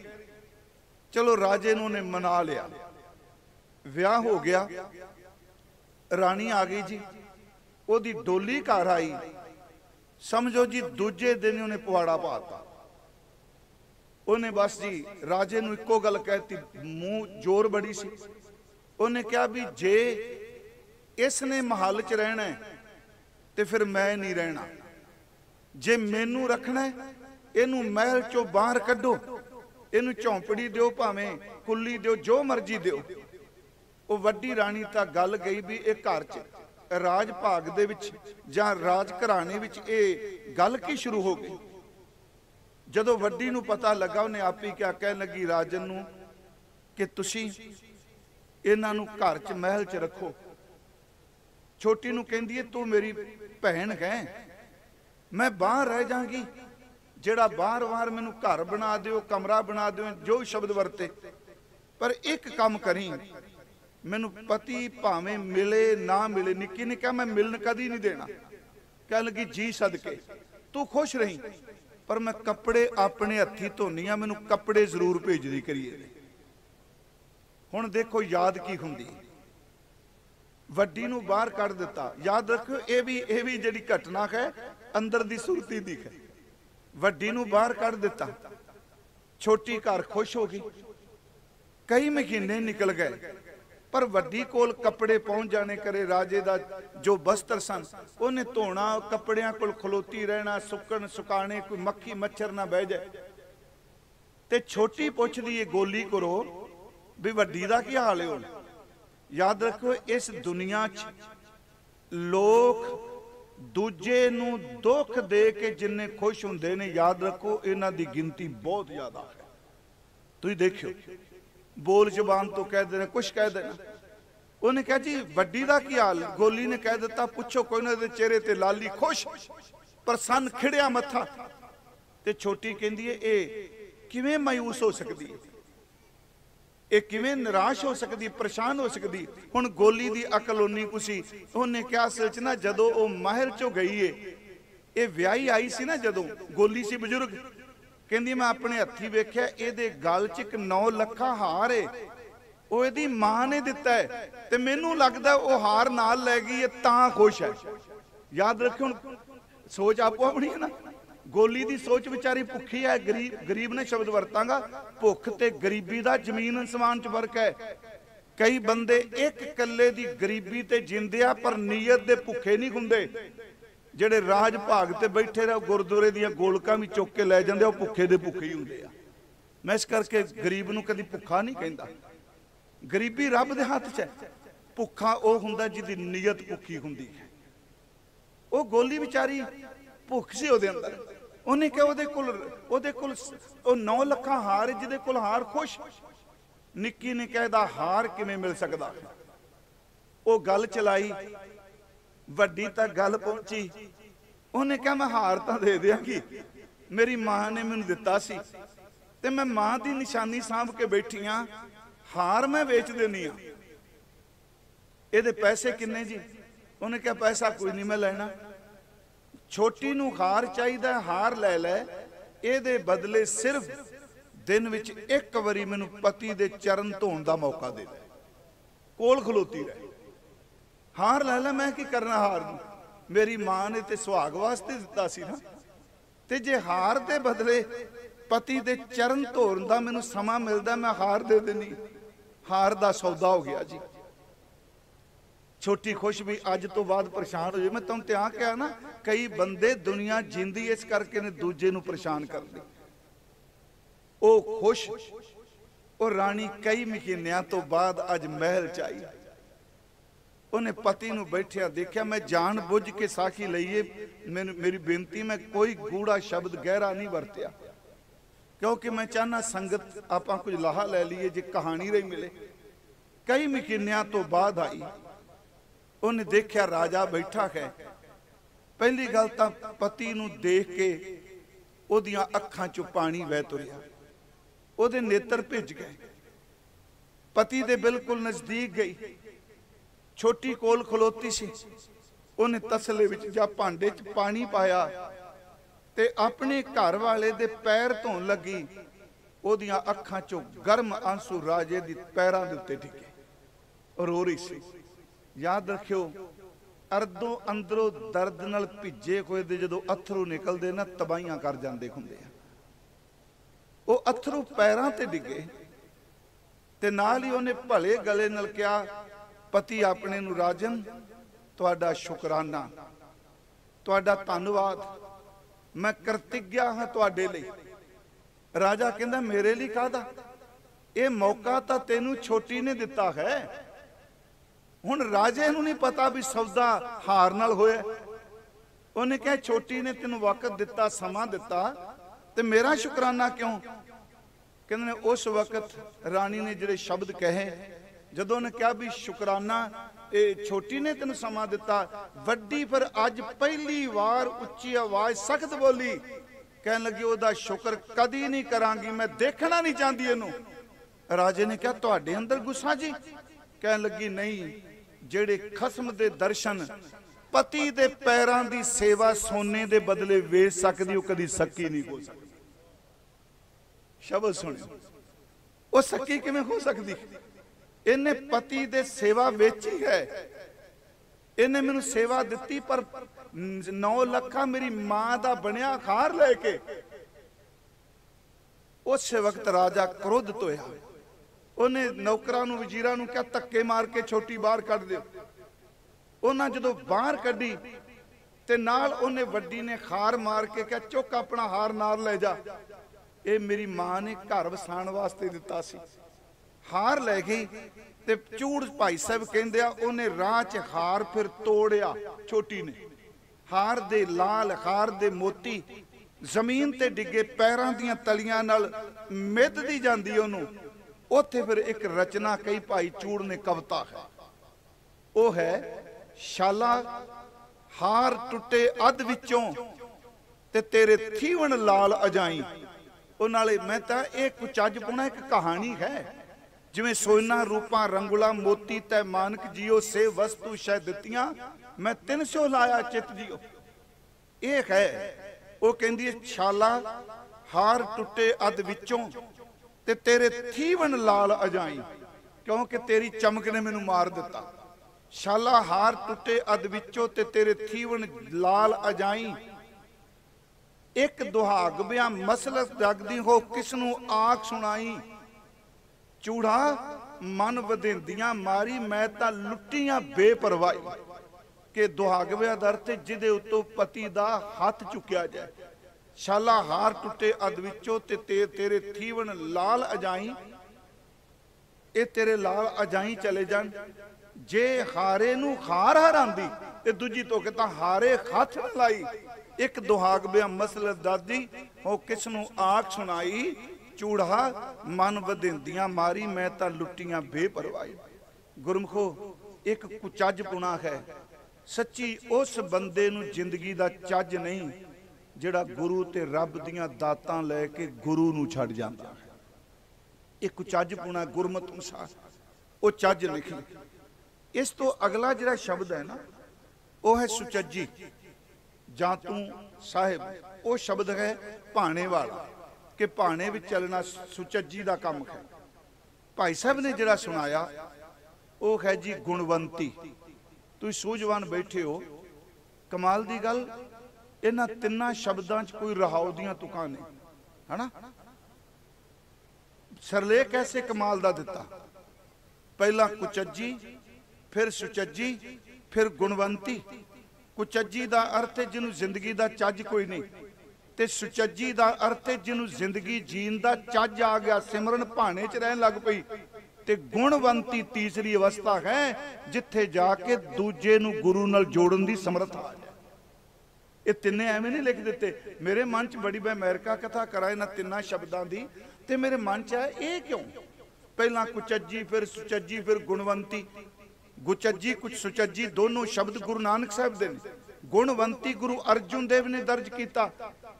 चलो राजे ने मना लिया, ਵਿਆਹ हो गया, रानी आ गई जी, ਉਹਦੀ डोली घर आई, समझो जी दूजे दिन उन्हें पवाड़ा पाता। उन्हें बस जी राजे नूं इक्को गल कहती, मूँह जोर बड़ी सी। उन्हें कहा भी जे इसने महल च रहना है तो फिर मैं नहीं रहना, जे मैनू रखना है इनू महल चो बाहर कड्डो, इनू झोंपड़ी दिओ, भावें कुल्ली दिओ, जो मर्जी दिओ। वो वड्डी रानी तां गल गई भी एक घर च राज भाग दे विच जां राज घराने विच ये गल की शुरू हो गई। जदों वड्डी नूं पता लगा, उन्हें आप ही क्या कहन लगी राजन नूं कि तुसीं इन्हां नूं घर च महल च रखो। छोटी नूं कहंदी है तू मेरी भैन है, मैं बाहर रह जाऊंगी, जेड़ा बार बार मैनू घर बना दिओ, कमरा बना दिओ, जो शब्द वरते, पर एक काम करी, मैनू पति भावें मिले ना मिले। निक्की ने कहा मैं मिलन कदी नहीं देना। कह लगी जी सदके तू खुश रही, पर मैं कपड़े अपने हथी धोनी आ, मैनू कपड़े जरूर भेज दी करिए। हुण देखो याद की हुंदी, वड्डी नूं बाहर कढ़ दिता। याद रखो ये भी जिहड़ी घटना है अंदर दी सुरती दी है। वड्डी नूं बाहर कढ़ दिता, छोटी घर खुश हो गई। कई महीने निकल गए, पर वड्डी कोल कपड़े पहुंच जाने करे, राजे दा जो बस्तर सन उन्हें धोना, कपड़ियां कोल खलोती रहना, सुकन सुकाने, कोई मक्खी मच्छर ना बह जाए। ते छोटी पुछदी है गोली करो भी वड्डी दा की हाल है हुण। याद रखो इस दुनिया च लोग दूजे नूं दुख दे के जिन्ने खुश हुंदे ने, याद रखो इन्हां दी गिनती बहुत ज्यादा है। तुसीं देखियो बोल जबान तो कह देना, कुछ कह देना। उन्हें कहा जी वड्डी दा की हाल, गोली ने कह दिता पुछो कोई ना, चेहरे ते लाली खुश पर सन खिड़िया मत्था। ते छोटी कहंदी है ए किवें मायूस हो सकदी है, ये किवें निराश हो सकती, परेशान हो सकती। हुण गोली दी अकल उन्नी कुसी। उन्हें क्या असल च ना जदों वो महल चो गई है, ये व्याही आई सी ना, जदों गोली सी बजुर्ग, कहंदी मैं अपने हथी वेख्या इहदे गल च एक 9 लखा हार है, वो इहदी मां ने दिता है, ते मैनू लगदा वो हार नाल लै गई है तां खुश है। याद रखियो हुण सोच आपो अपनी है ना। गोली दी सोच विचारी भुखी है, गरीब ने शब्द वरतांगा, भुख ते गरीबी दा जमीन आसमान च फर्क है। कई बंदे एक कल्ले दी गरीबी ते जिंदे आ, पर नीयत दे भुखे नहीं हुंदे। जेड़े राज भाग ते बैठे रहे गुरदुआरे दियां गोलकां भी चुक के लै जांदे, भुखे दे भुखे ही हुंदे आ। मैं इस करके गरीब नूं कदी भुखा नहीं कहंदा। गरीबी रब दे हत्थ च है, भुखा वो हुंदा जिहदी नीयत भुखी हुंदी है। वो गोली विचारी भुख सी ओहदे अंदर। उन्हें कहा ओहदे कोल 9 लखा हार, जिहदे कोल हार खुश। निक्की ने कहदा हार किवें मिल सकदा। वो गल चलाई, वड्डी तक गल पहुंची। उन्हें कहा मैं हार तां दे दिआंगी, मेरी मां ने मैनूं दिता सी ते मैं मां दी निशानी सांभ के बैठी हां, हार मैं वेच देनी आ। इहदे पैसे किन्ने जी? उन्हें कहा पैसा कोई नहीं मैं लेना। छोटी नूं हार चाहिदा, हार लै लै, इहदे बदले सिर्फ दिन विच एक वारी मैनूं पति दे चरण धोण दा मौका दे दे। कोल खलोती रहे, हार लै लै, मैं की करना हार नूं, मेरी मां ने ते सुहाग वास्ते दिता सी ना। ते जे हार दे बदले पति दे चरण धोण दा मैनूं समा मिलदा, मैं हार दे देनी। हार दा सौदा हो गया जी। छोटी खुश भी अज तो बाद परेशान हो जाए। मैं तुम त्या कहा ना, कई बंदे दुनिया जिंदी इस करके ने दूजे नूं परेशान कर दी। ओ खुश और रानी कई महीनों तो बाद अज महल च आई। उन्हें पति नूं बैठिया देखा। मैं जान बुझ के साखी लईए, मेरी बेनती, मैं कोई गूढ़ा शब्द गहरा नहीं वरतिया, क्योंकि मैं चाहना संगत आपां कुछ लाहा लै लीए, जे कहानी रही मिले। कई महीनों तो बाद आई। उन्हें देखा राजा बैठा है। पहली गल तां पति नूं देख के ओदियां अखां चों पानी वह तुरिया, ओदे नेत्र भिज गए। पति दे बिल्कुल नजदीक गई। छोटी कोल खलोती सी। उन्हें तसले विच जा भांडे च पानी पाया ते अपने घर वाले दे पैर धोन लगी, ओदियां अखां चों गर्म आंसू राजे दी पैरां दे उत्ते डिगे, रो रही सी। याद रखियो, अर्दों अंदरों दर्द नाल भिजे होए दे जदों अथरू निकलदे ना, तबाहियां कर जांदे हुंदे आ। वो अथरू पैरां ते डिगे ते नाल ही उहने भले गले नाल कहा, पति अपने नूं राजन तुहाडा शुकराना, तुहाडा धन्नवाद, मैं कृतज्ञ हाँ तुहाडे लई। राजा कहंदा मेरे लिए काहदा, ये मौका तां तैनूं छोटी ने दिता है। हुण राजे नूं नहीं पता भी सौदा हार नाल होया। उन्हें कहा छोटी ने तैनूं वक्त दिता, समा दिता, ते मेरा शुकराना क्यों? कहंदे उस वक्त रानी ने जिहड़े शब्द कहे, जदों ने कहा भी शुकराना छोटी ने तेन समा दिता, वड्डी फिर अज पहली बार उच्ची आवाज सख्त बोली, कह लगी ओदा शुक्र कदी नहीं करांगी, मैं देखना नहीं चाहती इनू। राजे ने कहा तुहाडे अंदर गुस्सा जी? कह लगी नहीं, जेड़े खसम दे दर्शन पति दे पैरां दी सेवा सोने दे बदले वेच सकदी, वो कदी सकी नहीं हो सकती। शब्द सुनियो, वो सकी किवें हो सकती? इन्हें पति दे सेवा वेची है, इन्हें मैनू सेवा दिती, पर 9 लखा मेरी मां दा बनिया खार लेके। उस वक्त राजा क्रोधित होया, उन्हें नौकरां नूं वजीरां नूं कहा धक्के मार के छोटी बाहर कढ दिओ। उन्हां जदों बाहर कढी ते नाल उन्हें वड्डी ने खार मार के कहा चुक अपना हार नाल ले जा, ये मेरी मां ने घर वसाण वास्ते दिता सी। हार लै गई ते चूड़ भाई साहब कहंदे आ उन्हें राह च हार फिर तोड़िया। छोटी ने हार दे लाल, हार दे मोती जमीन ते डिगे, पैरां दियां तलियां नाल मिधदी जांदी ओनू। उत्थे फिर एक रचना कई भाई चूड़ ने कविता है, वो है शाला हार टुटे अध विचों ते तेरे थीवण लाल अजाई। नाले मैं तो एक कुचज पुना एक कहानी है, जिवें सोना रूपा रंगुला मोती तै मानक जियो, से वस्तु शै दित्तियां मैं 300 लाया चित जियो। एक है वो कहंदी है शाला हार टुटे अध विचों ते तेरे थीवण लाल अजाई, क्योंकि तेरी चमक ने मैनू मार दिता। शाला हार टुटे अध विचों ते तेरे थीवण लाल अजाई, एक दुहाग बिया मसलत जगदी हो किसनू आख सुनाई। चूड़ा मन वधेंदियां मारी मैं तां लुट्टियां बेपरवाही, के दुहाग बिया दर ते जिदे उत्तों पति दा हाथ चुकिया जाए। शाला हार टुटे अध विचों ते तेरे थीवण लाल अजाई, ये तेरे लाल अजाई चले जान। जे हारे नू हार हरांदी ते दूजी तो कहता हारे हथ न लाई। एक दुहाग बिया मसलत दादी हो किसनू आख सुनाई, चूड़ा मन वधेंदियां मारी मैं तां लुट्टियां बेपरवाही। गुरमुखो एक कुचज पुना है, सच्ची उस बंदे नू जिंदगी दा चज नहीं जिहड़ा गुरु ते रब दियां दातां लैके गुरु नू छड्ड जांदा है। एक कुचज पुना गुरमत अनुसार वो चज लिखी। इस तो अगला जिहड़ा शब्द है ना, वो है सुचज्जी जां तू साहिब। वो शब्द है भाने वाला, कि भाने विच चलना सुचज्जी का काम है। भाई साहब ने जिहड़ा सुनाया वो है जी गुणवंती। तुसीं सूझवान बैठे हो, कमाल दी गल, इन्हां तिन्नां शब्दां च कोई रहाओ दियां तुकां नहीं, है ना। सरलेख ऐसे कमाल दा दिता, पहला कुचज्जी, फिर सुचज्जी, फिर गुणवंती। कुचज्जी दा अर्थ है जिन्हों जिंदगी दा चज कोई नहीं, ते सुचज्जी दा अर्थ है जिन्हों जिंदगी जीन दा चज आ गया, सिमरन भाने च रहन लग पई। ते गुणवंती तीसरी अवस्था है जिथे जाके दूजे नूं गुरु नाल जोड़न दी समर्थ आ जाए। ये तिन्ने एवें नहीं लिख दिते। मेरे मन च बड़ी मैं अमेरिका कथा करा इन्हां तिन्नां शब्दां दी, ते मेरे मन च है ये क्यों, पहला कुचज्जी, फिर सुचज्जी, फिर गुणवंती। गुचज्जी कुछ सुचज्जी दोनों शब्द गुरु नानक साहब दे ने। गुणवंती गुरु अर्जुन देव ने दर्ज किया,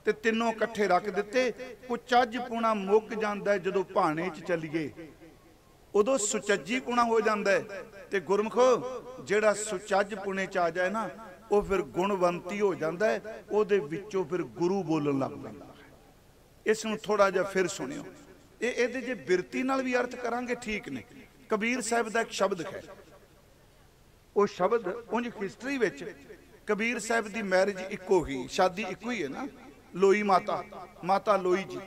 ते तीनों इकट्ठे रख दिते। कुचज पुणा मुक जांदा है जदों भाने च चलीए, उदों सुचज्जी पुणा हो जाता है। ते गुरमुखो जिहड़ा सुचज पुणे च आ जाए ना, वो फिर गुणवंती हो जाता है, ਉਹਦੇ ਵਿੱਚੋਂ फिर गुरु बोलन लग पैंदा है। इस नूं थोड़ा जिहा फिर सुनियो, ਇਹਦੇ जे बिरती नाल भी अर्थ करांगे ठीक ने। कबीर साहब का एक शब्द है, वो शब्द उंज हिस्टरी विच कबीर साहब की मैरिज इको ही, शादी इको ही है ना, लोई माता, माता लोई जी।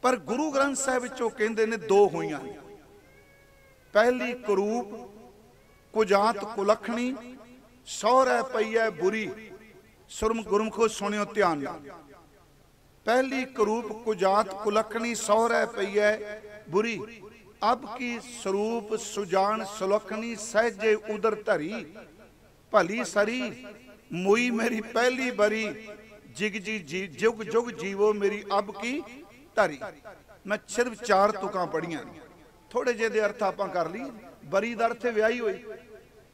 पर गुरु ग्रंथ साहब चो कहते ने दो हुईयां, पहली करूप कुजात कुलखणी, सौरै पई है बुरी। गुरमुखो सुनियो ध्यान नाल, पहली करूप कुजात कुलखणी, सौरै पई है बुरी। अब की स्वरूप सुजान सुलखनी, सहजे उदर धरी। भली सरी मुई मेरी पहली बरी, जिग जी जुग जुग जीवो मेरी अब की धरी। मैं सिर्फ 4 तुकां पढ़ियां, थोड़े जे दे अर्थ आपां कर ली। बरी दा अर्थ विआही होई,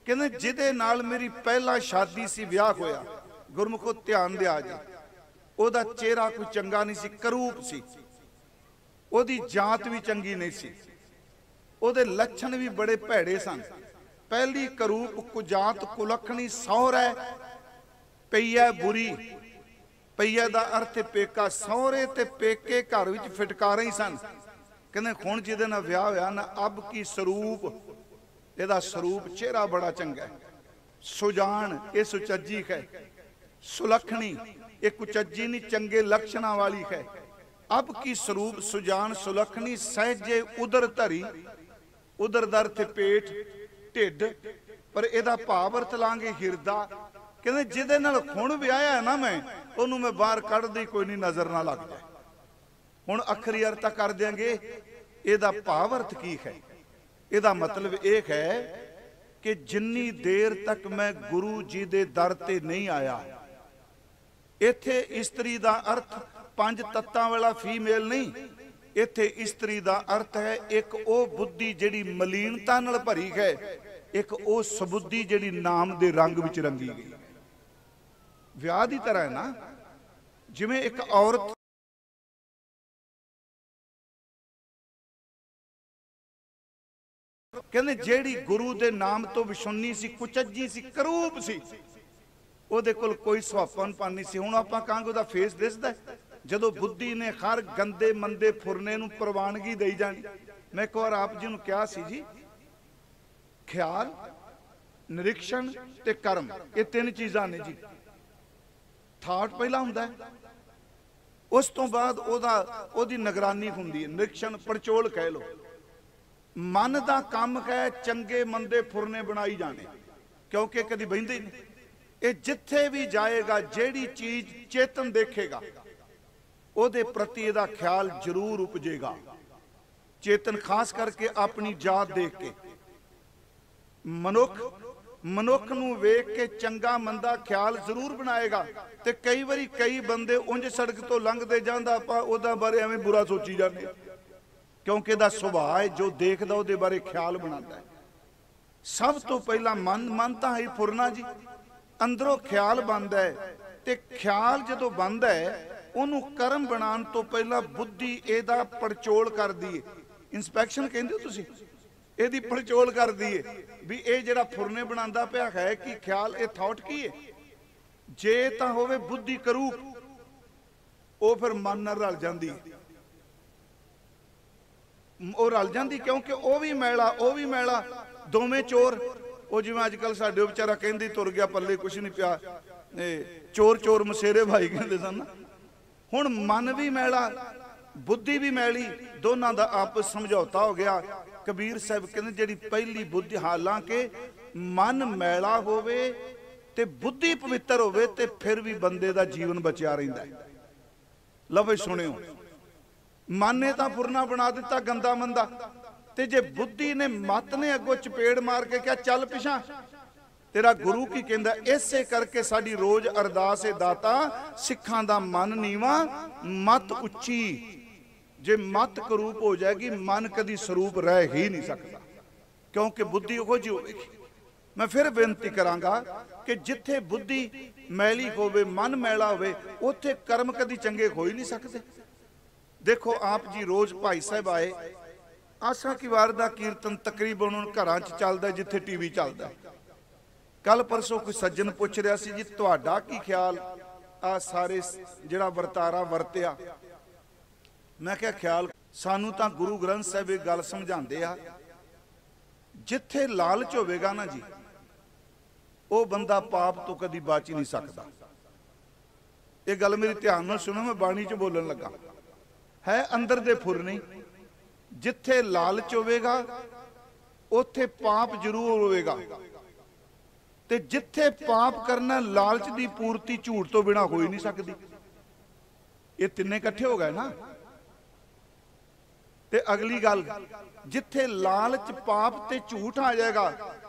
कहंदे जिहदे नाल मेरी पहला शादी सी, विआह होया। गुरमुखो ध्यान दिया जी, ओदा चेहरा कोई चंगा नहीं सी, करूप सी, ओदी जात भी चंगी नहीं सी, ओदे लक्षण भी बड़े भैड़े सन। पहली करूप कुजात कुलखणी, सौरै पई है बुरी। पईया दा अर्थ पेका, सौरे ते पेके घर विच फिटकारे ही सन। कहंदे हुण जिहदे नाल विआह होया ना, अब की स्वरूप, इहदा स्वरूप चेहरा बड़ा चंगा है। सुजान ये सुचज्जी है, सुलखणी ये कुचज्जी नहीं, चंगे लक्षणा वाली है। अब की स्वरूप सुजान सुलखणी, सहजे उदर धरी। उदर दर थे पेट ढिड, पर इहदा भाव अर्थ लांगे हिरदा। कहंदे जिहदे नाल हुण विआहिया है ना मैं, ओनू मैं बाहर कढ़दी कोई नहीं, नजर ना लग जाए। हुण अखरी अर्थ कर देंगे, इहदा भाव अर्थ की है? इहदा मतलब यह है कि जिन्नी देर तक मैं गुरु जी दे दर ते नहीं आया। इत्थे इस्त्री दा अर्थ 5 तत्तां वाला फीमेल नहीं, इत्थे इस्त्री दा अर्थ है एक ओ बुद्धि जिहड़ी मलीनता नाल भरी है, एक ओ सबुद्धि जिहड़ी नाम दे रंग विच रंगी गई। विआह दी तरह है ना, जिवें एक औरत कहंदे जिहड़ी गुरु दे नाम तो विशुन्नी सी, कुचज्जी सी, करूप सी, ਉਹਦੇ ਕੋਲ कोई सुहापनपन नहीं सी। हुण आपां कहांगे ਉਹਦਾ फेस दिसदा जदों बुद्धि ने हर गंदे मंदे फुरने नूं प्रवानगी देई जानी। मैं एक बार आप जी नूं कहा सी जी, ख्याल, निरीक्षण ते कर्म, ये 3 चीज़ां ने जी। थाट पहला हुंदा है, उस तो बाद ओदी निगरानी हुंदी है, निरीक्षण पड़चोल कह लो। मन दा काम है चंगे मंदे फुरने बनाई जाने, क्योंकि कदी बहिंदे ही नहीं। ये जिथे भी जाएगा, जेड़ी चीज चेतन देखेगा, ओदे प्रति इहदा ख्याल जरूर उपजेगा। चेतन खास करके अपनी जात देख के, मनुख नूं वेख के चंगा मंदा ख्याल जरूर बनाएगा। ते कई बारी कई बंदे उंज सड़क तो लंघदे जांदा, आपां ओदा बारे एवें बुरा सोची जांदे, क्योंकि इहदा सुभाਅ है, जो देखदा ओदे बारे ख्याल बनाता है। सब तो पहला मन तां है फुरना जी, अंदरों ख्याल बनता है। ते ख्याल जदों बनता है, उन्होंने कर्म बनाने तो पहला बुद्धि एदा पड़चोल कर दी है। इंस्पैक्शन कहंदे हो तुसीं, एदी पड़चोल कर दी है भी ये जिहड़ा फुरने बनांदा पिया है कि ख्याल, ये थॉट की है। जे तां होवे बुद्धि करूप, वो फिर मन नाल रल जांदी है, वो रल जांदी, क्योंकि वो भी मैला, दोवें चोर। वो जिवें अजकल साडे बेचारा कहंदी तुर गया पल्ले कुछ नहीं पिया, चोर चोर मसेरे भाई कहंदे सन। हुण मन भी मैला, बुद्धि भी मैली, दोनों का आपस समझौता हो गया। कबीर साहब कहंदे जिहड़ी पहली बुद्धि, हालांकि मन मैला होवे ते बुद्धि पवित्र होवे ते फिर भी बंदे दा जीवन बचिया रहिंदा है। लवो सुनियो, मन ने तां फुरना बना दिता गंदा मंदा, ते जे बुद्धि ने मत ने अगों चपेड़ मार के क्या चल पिछा, तेरा गुरु की कहंदा। इसे करके साडी रोज अरदास है, दाता सिखां दा मन नीवा मत उच्ची। जे मत करूप हो जाएगी, मन कदी स्वरूप रह ही नहीं सकता, क्योंकि बुद्धि उहो जी होगी। मैं फिर बेनती करांगा कि जिथे बुद्धि मैली होवे, मन मैला होवे, उत्थे कर्म कदी चंगे हो ही नहीं सकते। देखो आप जी रोज भाई साहब आए, आशा की वार दा कीर्तन तकरीबन घरां च चलदा जिथे टीवी चलदा, कल परसों कोई सज्जन पुछ रहा सी जी तुहाडा की ख्याल आ सारे जिहड़ा वरतारा वरतिया। मैं क्या ख्याल सानू तां गुरु ग्रंथ साहिब एक गल समझाते आ, जिथे लालच होवेगा ना जी वो बंदा पाप तो कदी बच ही नहीं सकता। ये गल मेरी ध्यान नाल सुनो, मैं बाणी च बोलन लगा। है अंदर दे फुर नहीं, जिथे लालच होवेगा उथे पाप जरूर होवेगा, ते जिथे पाप करना लालच की पूर्ति झूठ तो बिना हो ही नहीं सकती। ये तिन्ने इकट्ठे हो गए ना। ते अगली गल, जिथे लालच पाप ते झूठ आ जाएगा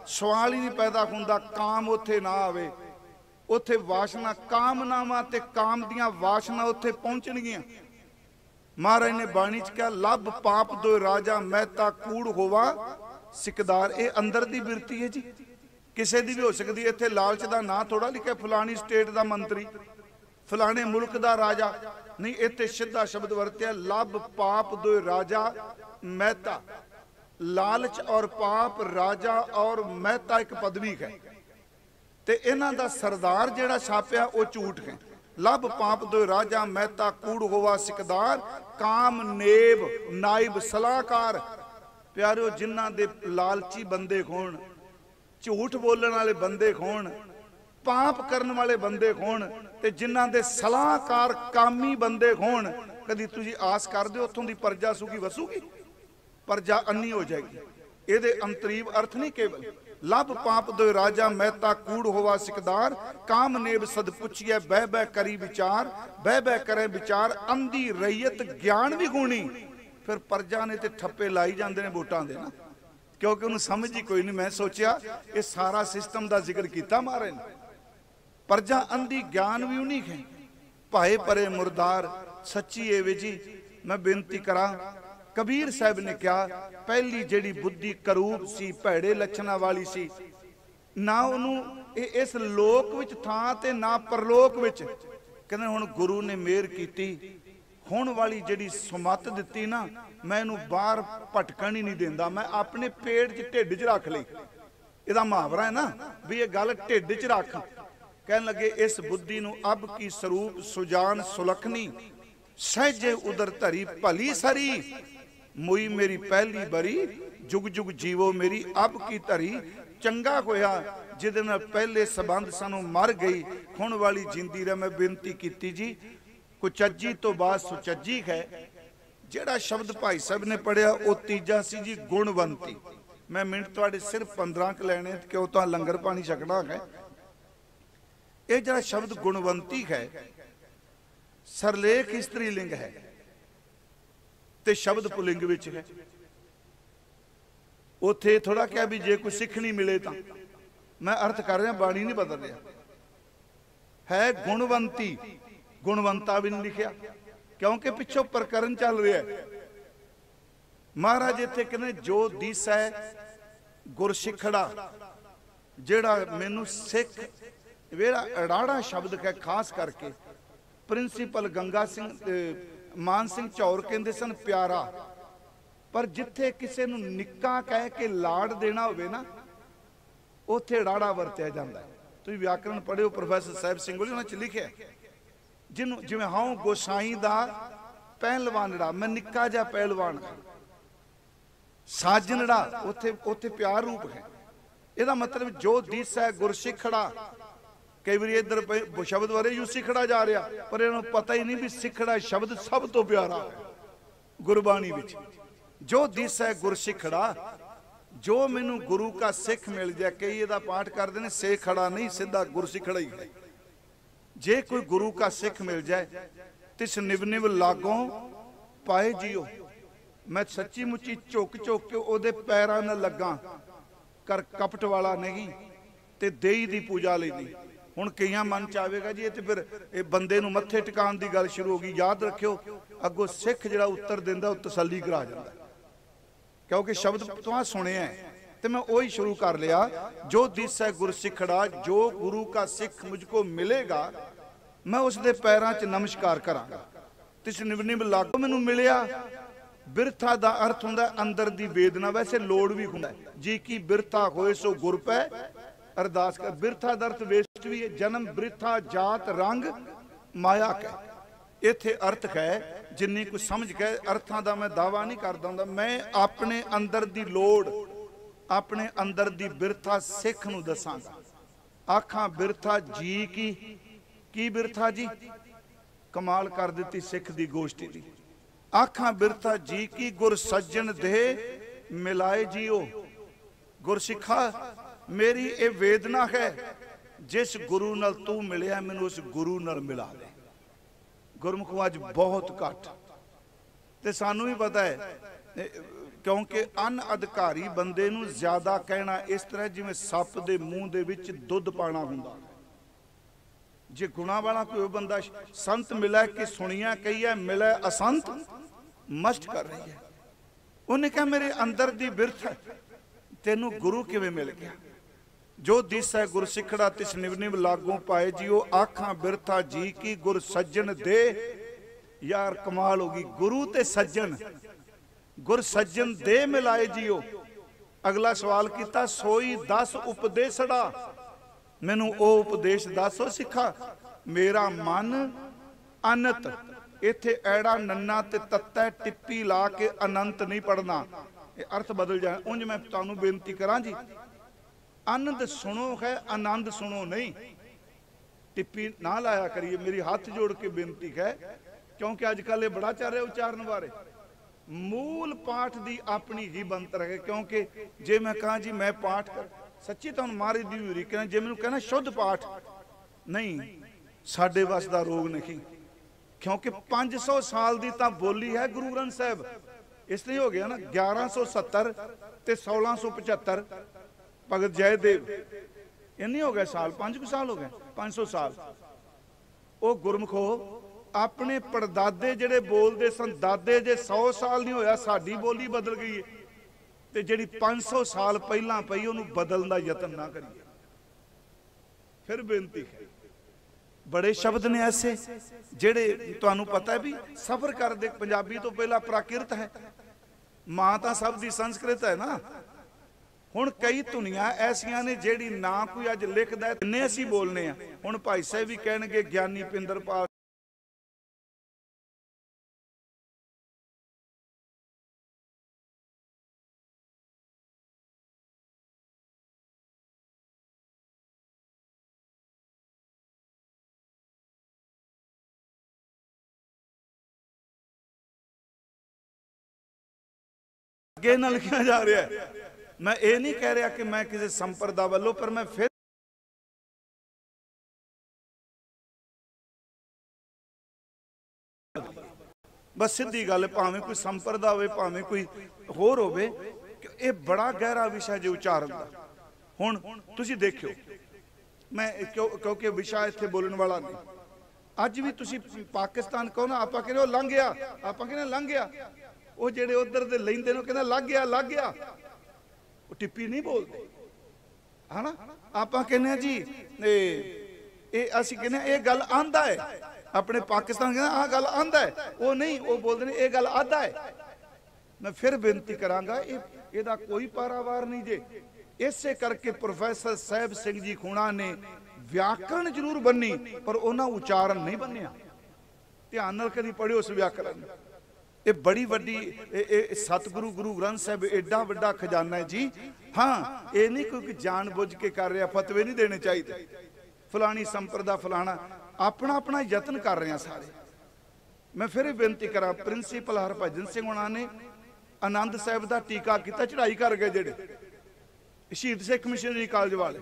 सवाल ही नहीं पैदा होंदा, काम उथे ना आवे, उथे वासना कामनावां ते काम दियां वासना उथे पहुंचणगियां। महाराज ने बाणी च कहा लभ पाप दो राजा महता कूड़ होवा सिकदार। ये अंदर दी बिरती है जी, किसी दी भी हो सकती है। इत्थे लालच दा नां थोड़ा लिखा फलानी स्टेट दा मंत्री, फलाने मुल्क दा राजा नहीं, इत्थे सीधा शब्द वरत्या लभ पाप दो राजा महता। लालच और पाप राजा और महता एक पदवी है, ते इन्हां दा सरदार जिहड़ा छापिया वो झूठ है। लभ पाप दो राजा महता कूड़ होवा सिकदार, काम नेब नाइब सलाहकार। प्यारिओ जिन्हां दे लालची बंदे होण, झूठ बोलने वाले बंदे होण, पाप करने वाले बंदे होण, ते जिन्हां दे सलाहकार कामी बंदे होण, कदी तुसीं आस करदे हो उत्थों दी प्रजा सुखी वसूगी? प्रजा अन्नी हो जाएगी। ਇਹਦੇ अंतरीव अर्थ नहीं केवल लभ पाप दो राजा महता कूड़ होवा सिकदार, काम नेब सद पुछिए बह बह करी विचार, बह बह करे विचार अंधी रैयत ज्ञान भी गुणी। फिर प्रजा ने ते ठप्पे लाई जाते हैं वोटां दे ना, क्योंकि उन्हें समझ ही कोई नहीं। मैं सोचा ये सारा सिस्टम का जिक्र किया महाराज ने। प्रजा अंधी ज्ञान भी उन्हीं है, भाए परे मुरदार सच्ची एवे जी। मैं बेनती करा, कबीर साहब ने कहा पहली जिहड़ी बुद्धि करूप सी भैड़े लक्षणा वाली सी, ना उन्होंने इस लोक विच थां ते ना परलोक विच। कहते हुण गुरु ने मेहर कीती, हुण वाली जिहड़ी सुमत दिती ना, मैं इहनूं बाहर भटकण ही नहीं देंदा, मैं अपने पेट च ढिड च रख लई। इहदा मुहावरा है ना भी ये गल ढिड च रख। कहन लगे इस बुद्धि नूं अब की स्वरूप सुजान सुलखनी, सहजे उदर धरी भली सरी, मुई मेरी पहली बरी जुग जुग जीवो मेरी अब की धरी। चंगा होया जिहदे नाल पहले संबंध सानू मर गई, हुण वाली जिंदी रे। मैं बेनती कीती जी कुचज्जी तो बाद सुचज्जी है। जिहड़ा शब्द भाई साहब ने पढ़िया वो तीजा सी जी गुणवंती। मैं मिनट तुहाडे सिर्फ 15 क लैणे, क्यों तो लंगर पानी छकना है। ये जिहड़ा शब्द गुणवंती है सरलेख स्त्रीलिंग है ते शब्द पुलिंग विच है। उथे थोड़ा क्या भी जे कोई सिखनी मिले तो मैं अर्थ कर रहा, बाणी नहीं बदल रहा। है गुणवंती, गुणवंता भी नहीं लिखिया क्योंकि पिछों प्रकरण चल रहा है। महाराज इत्थे कहने जो दिस है गुरसिखड़ा, जेड़ा मैनू सिख वेड़ा अड़ाड़ा शब्द है, खास करके प्रिंसीपल गंगा सिंह मान सिंह चौर कहते सन प्यारा। पर जिथे किसी नूं निक्का कह के लाड़ देना होवे ना, उत्थे अड़ाड़ा वरत्या जाता है। तुसीं व्याकरण पढ़िओ, प्रोफैसर साहिब सिंघोली उन्हां च लिखिआ जिन्हों जिवें हां गोसाई दा पहलवानड़ा, मैं निक्का जिहा पहलवान हां। साजनड़ा उत्थे उत्थे प्यार रूप है। ਇਹਦਾ मतलब जो दिस है गुरसिखड़ा। कई बार इधर शब्द बारे यू सिखड़ा जा रहा, पर इन्होंने पता ही नहीं भी सिखड़ा शब्द सब तो प्यारा है गुरबाणी विच। जो दिस है गुरसिखड़ा, जो मैनू गुरु का सिख मिल जाए। कई ਇਹਦਾ पाठ करते हैं सेखड़ा नहीं, सीधा गुरसिखड़ा ही है। जे कोई गुरु का सिख मिल जाए तिस निव निव लागों पाए जियो। मैं सच्ची मुच्ची झुक झुक के ओदे पैरां नाल लगा, कर कपट वाला नहीं ते देई दी पूजा लेदी। हुण कईयां मन च आवेगा जी ये तो फिर ये बंदे नूं मत्थे टिकाण दी गल शुरू हो गई। याद रखियो अगों सिख जिहड़ा उत्तर दिंदा वो तसल्ली करा जांदा, क्योंकि शब्द तुहां सुने है तो मैं वही शुरू कर लिया। जो दिस है गुरसिखड़ा, जो गुरु का सिख मुझको मिलेगा मैं उसके पैरां च नमस्कार करांगा। तिस निव निव लागो मैनू मिलिया। बिरथा दा अर्थ हुंदा अंदर दी वेदना, वैसे लोड़ भी हुंदा जी की बिरथा होए सो गुर पै अरदास कर। बिरथा दा अर्थ वेस्ट भी है, जन्म बिरथा जात रंग माया कह। इत्थे अर्थ है जिन्नी कुछ समझ के अर्थां दा मैं दावा नहीं करदा हुंदा। मैं अपने अंदर दी लोड़, अपने अंदर दी बिरथा सिख नूं दसांगा। आखां बिरथा जी की बिरथा जी कमाल कर दी सिख दी गोष्ठी दी। आखां बिरथा जी की गुर सज्जन दे मिलाए जियो। गुरसिखा मेरी ये वेदना है, जिस गुरु नाल तू मिलिया मैनू उस गुरु नाल मिला दे। गुरमुखों अज बहुत घट, ते सानू भी पता है, क्योंकि अनअधिकारी बंदे नू ज्यादा कहना इस तरह जिवें सप दे मूँह दे विच दुध पाना हुंदा। जे गुणा वाला कोई बंदा संत मिला कि सुनिया कही है, मिले असंत मस्ट कर रही है। उन्हें कहा मेरे अंदर दी बिरथ है, तेनू गुरु किवें मिल गया। जो दिस है गुर सिखड़ा तिस निव निव लागू पाए जियो। आखां बिरथा जी की गुर सज्जन दे। यार कमाल होगी, गुरु ते सज्जन, गुर सज्जन दे मिलाए जियो। अगला सवाल किया, सोई 10 उपदेशड़ा, मैनू ओ उपदेश दसो सिखा। मेरा मन अनंत, इत्थे ऐड़ा नन्ना ते तत्ता टिप्पी ला के अनंत नहीं पढ़ना, ये अर्थ बदल जाए। उंज मैं तुहानू बेनती करा जी, आनंद सुनो है, आनंद सुनो नहीं। टिप्पी ना लाया करिए, मेरी हाथ जोड़ के बेनती है, क्योंकि अजकल ये बड़ा चल रहा उच्चारण बारे। मूल पाठ की अपनी ही बनतर है, क्योंकि जे मैं कहा जी मैं पाठ कर सच्ची तो मारी दी हुई कहना, जे मैं कहना शुद्ध पाठ नहीं, साडे वस दा रोग नहीं। क्योंकि 500 साल की तो बोली है गुरु ग्रंथ साहब, इसलिए हो गया ना 1170 ते 1675 भगत जयदेव, इन्नी हो गए साल, 5 साल हो गए, 500 साल। वो गुरमुखो अपने पड़दादे जेडे बोलते सन, दादे जे 100 साल नहीं होया साडी बोली बदल गई है, ते जिहड़ी 500 साल पहला पई उन्होंने बदलने का यतन ना करिए। फिर बेनती है, बड़े शब्द ने ऐसे जेडे तुहानू पता है भी सफर करते पंजाबी तो पहला प्राकृत है, मां तो सब दी संस्कृत है ना। हुण कई धुनियां ऐसियां ने जेड़ी ना कोई अज लिखदा है, इन्ने असीं बोलने आ। हुण भाई साहब भी कहणगे ज्ञानी पिंदरपाल अगे ना लिखा जा रहा है। मैं ये नहीं कह रहा कि मैं किसी संप्रदा वालों, पर मैं फिर बस सीधी गल, भावें कोई संप्रदा हो भावें कोई होर होवे, ये बड़ा गहरा विषय जो उच्चारण का। हुण तुसीं देखियो, मैं क्योंकि विषय इत्थे बोलने वाला नहीं। अज भी तुसीं पाकिस्तान कहो ना, आपां कहने लंघ गया, आपां कहने लंघ गया, वो जेडे उधर दे लैंदे ने कहना लग गया लग गया, वो टिप्पी नहीं बोलते है ना। आपां कहने जी असीं कहने ये गल आंदा है, अपने पाकिस्तान कहना आ गल आंदा है, वो नहीं, वो बोलते हैं ये गल आधा है। मैं फिर बेनती करांगा, इहदा कोई पारावार नहीं जे। इसे करके प्रोफैसर साहब सिंह जी खूणा ने व्याकरण जरूर बनी, पर उन्हां उच्चारण नहीं बनिया। ध्यान नाल कदी पढ़ियो उस व्याकरण। ये बड़ी वड्डी सतगुरु गुरु ग्रंथ साहब एडा वड्डा खजाना है जी। हाँ, ये नहीं कोई जान बुझ के कर रहा, फतवे नहीं देने चाहिए फलानी संप्रदा फलाना, अपना अपना यत्न कर रहे हैं सारे। मैं फिर बेनती करा, प्रिंसीपल हरभजन सिंह होना ने आनंद साहब का टीका किया, चढ़ाई कर गए जेडे शहीद सिख मिशनरी कॉलेज वाले,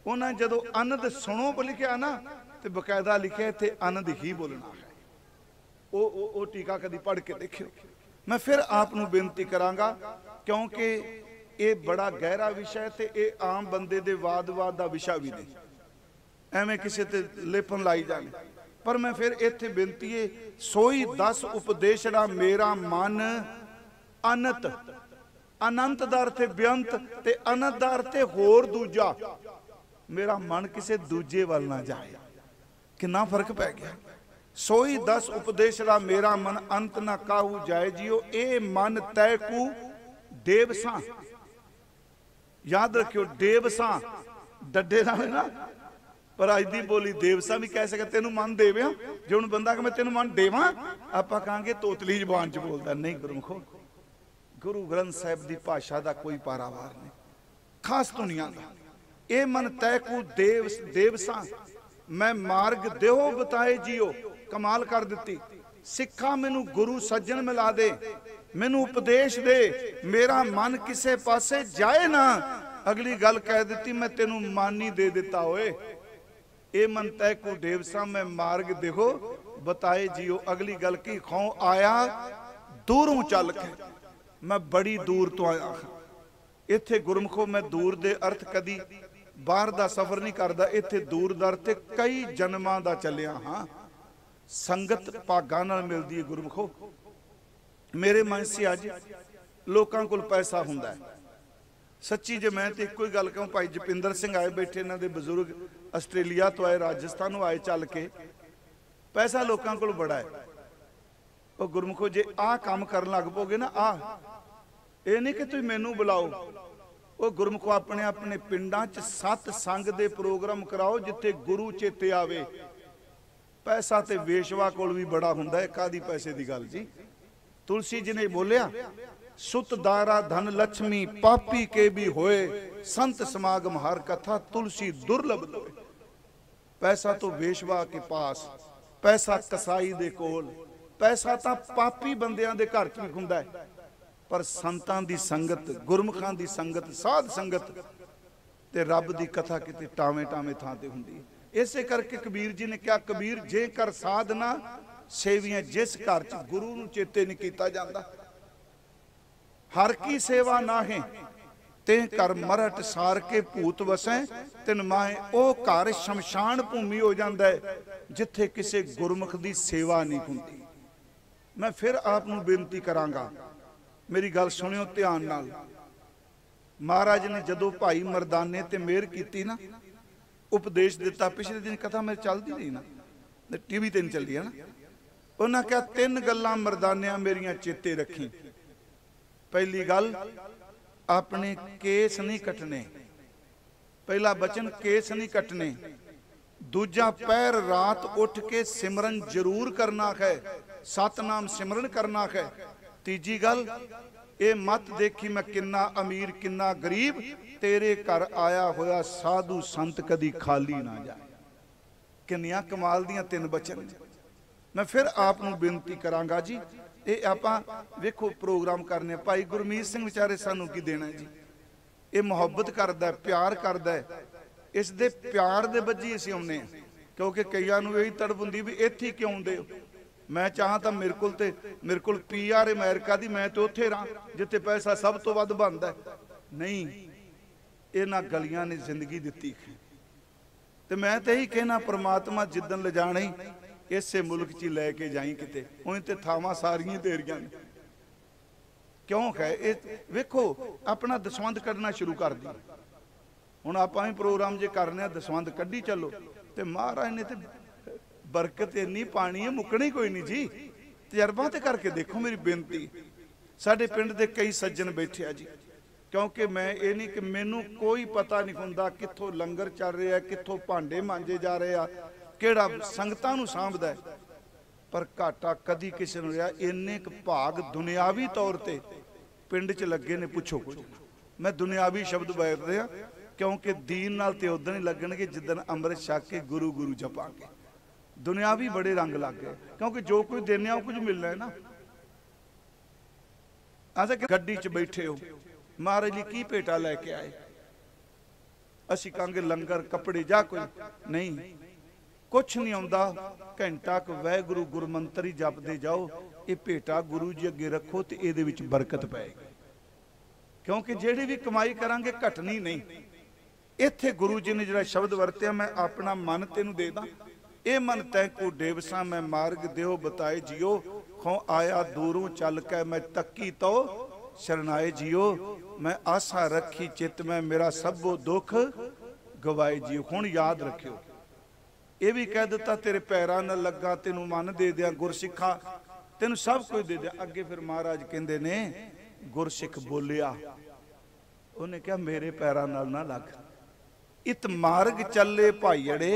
उन्हें जो आनंद सुनो पर लिखा ना, तो बकायदा लिखे इतने आनंद ही बोलना है। वो टीका कभी पढ़ के देखियो। मैं फिर आपनू बेनती करांगा, क्योंकि ये बड़ा गहरा विषय ते ये आम बंदे दे वाद वाद का विषय भी नहीं, एवें किसी ते लेपन लाई जाने। पर मैं फिर इत्थे बेनती है, सोई 10 उपदेशड़ा मेरा मन अनंत, अनंत दा अर्थ बेअंत ते अनंत दा अर्थ होर दूजा। मेरा मन किसी दूजे वाल ना जाए, कितना फर्क पै गया। सोई 10 उपदेशड़ा मेरा मन अंत ना काहू जाए जियो। ए मन तय कू देवसा, याद रखियो देवसा, डड्डे नाल ना, पर अज दी बोली देवसा भी कह सके तेनू मन देव्या। जे हुण बंदा कि मैं तेनू मन देवां, आपां कहांगे तोतली जबान च बोलदा। नहीं गुरमुखो, गुरु ग्रंथ साहिब की भाषा का कोई पारावार नहीं, खास दुनिया का। ये मन तय को देवसा मैं मार्ग देहो बताए जियो, कमाल कर दी। सिखा मैनू गुरु सज्जन मिला दे, मैनू उपदेश दे, मेरा मन किसे पासे जाए ना। अगली गल कह दी मैं तेनू मान ही दे दिता होए। ये मन तय को देवसा मैं मार्ग देखो बताए जियो। अगली गल की खौ आया दूरों चल के, मैं बड़ी दूर तो आया। इत्थे गुरमुखो मैं दूर दे अर्थ कदी बाहर दा सफर नहीं करदा। इत्थे दूर दा अर्थ कई जन्मां दा चलिया हाँ। संगत भागां नाल मिलदी है गुरमुखो। मेरे मन से अज लोकां कोल पैसा हुंदा है। सच्ची जे मैं तो इको ही गल कहूँ, भाई जपिंदर सिंह आए बैठे, इन्हां दे बजुर्ग आस्ट्रेलिया तो आए, राजस्थानों आए चल के। पैसा लोकां कोल बड़ा है। वो गुरमुखो जे आ काम कर लग पोगे ना, ये नहीं कि तुम मैनू बुलाओ। वो गुरमुखो अपने अपने पिंडां च सत्संग दे प्रोग्राम कराओ जिथे गुरु चेते आवे। पैसा ते वेशवा कोल भी बड़ा हुंदा है। कादी पैसे दी गल जी। तुलसी जी ने बोलिया, सुत दारा धन लक्ष्मी पापी के भी होए, संत समागम हर कथा तुलसी दुर्लभ लोए। पैसा तो वेशवा के पास, पैसा कसाई दे कोल, पैसा तो पापी बंदियां दे घर च भी हुंदा है। पर संतां दी संगत, गुरमुखां दी संगत, साध संगत ते रब दी कथा किते टावे टावे थां ते हुंदी है। इसे करके कबीर जी ने क्या, कबीर जे कर साधना सेवियां, जिस घर च गुरु नूं चेते नहीं कीता जांदा। हर की सेवा नाहे ते कर मरट सार के भूत वसै, तिन माहे ओ घर शमशान भूमि हो जाता है जिथे किसी गुरमुख की सेवा नहीं हुंदी। मैं फिर आप नूं बेनती करांगा, मेरी गल सुनियो ध्यान नाल। महाराज ने जदों भाई मरदाने ते मेहर कीती ना, उपदेश दिता, पिछले दिन कथा मेरे चलती रही ना, टीवी ते नहीं चलती है ना। उन्हें कहा 3 गल्लां मरदानिया मेरियां चेते रखी। पहली गल, अपने केस नहीं कटने। पहला बचन केस नहीं कटने। दूजा, पैर रात उठ के सिमरन जरूर करना है, सतनाम सिमरन करना है। तीजी गल, ये मत देखी मैं किन्ना अमीर किन्ना गरीब, तेरे घर आया होया साधु संत कदी खाली ना जाए। किन्नियां कमाल दियां 3 बचन। मैं फिर आप नूं बेनती करांगा जी, ये आपां वेखो प्रोग्राम करने, भाई गुरमीत सिंह विचारे सानू की देना जी। ये मुहब्बत करदा है, प्यार करदा है, इस दे प्यार दे वजी असीं आउणे। क्योंकि कईयां नूं यही तड़प हुंदी भी इत्थे क्यों आउंदे हो। मैं चाहां तां मेरे कोल PR अमेरिका दी, मैं तो उत्थे रहां जिथे पैसा सब तो वध बनदा है। नहीं, इन्हां गलियां ने जिंदगी दित्ती। ते मैं तो यही कहना, परमात्मा जिद्दन ले जाना ही इसे मुल्क च लैके जाई किते, उन्हें ते थावां सारियां तेरियां ने। क्यों है ये वेखो, अपना दसवंध कढ़ना शुरू कर दी। हुण आपां ही प्रोग्राम जे करने दसवंध कढ़ी चलो, ते महाराज ने ते बरकत इन्नी पानी है, मुकनी कोई नहीं जी। तजर्बा ते करके देखो, मेरी बेनती। साडे पिंड दे कई सज्जन बैठे आ जी, क्योंकि मैं ये नहीं कि मैनू कोई पता नहीं हुंदा कित्थों लंगर चल रहा है, कित्थों भांडे मांजे जा रहे आ, किहड़ा संगतां नूं सांभदा है। पर घाटा कदी किसी नूं रहा। इन्ने क भाग दुनियावी तौर ते पिंड च लगे ने, पुछो कुछ। मैं दुनियावी शब्द वरत रहा क्योंकि दीन नाल ते उदण ही लगणगे जिद्दन अमृत छक के गुरु गुरु जपांगे। दुनियावी बड़े रंग लग गए, क्योंकि जो कुछ देने कुछ मिलना है ना। अस गड्डी च बैठे हो, महाराज जी की भेटा लैके आए, असीं कहांगे लंगर कपड़े जा कोई नहीं, कुछ नहीं आउंदा। घंटा क वाहिगुरू गुरमंत्र ही जपदे जाओ, ये भेटा गुरु जी अगे रखो तो ये विच बरकत पाएगी। क्योंकि जिहड़ी भी कमाई करांगे घटनी नहीं। इत्थे गुरु जी ने जिहड़ा शब्द वरतिया, मैं अपना मन तेनू दे दा। ये मन तै को डेवसा मैं मार्ग देओ बताए जियो, खो आया दूरों चल के मैं तकी तो शरणाए जियो। मैं आशा रखी चित में मेरा सबो दुख गवाए जियो। हुण याद रखियो, ये भी कह दिता तेरे पैरां न लगा, तेनू मन दे दिया गुरसिखा, तेनू सब कुछ दे दिया। अगे फिर महाराज कहंदे ने, गुरसिख बोलिया, उन्हें क्या मेरे पैरां नाल ना लग, इत मार्ग चले भाईड़े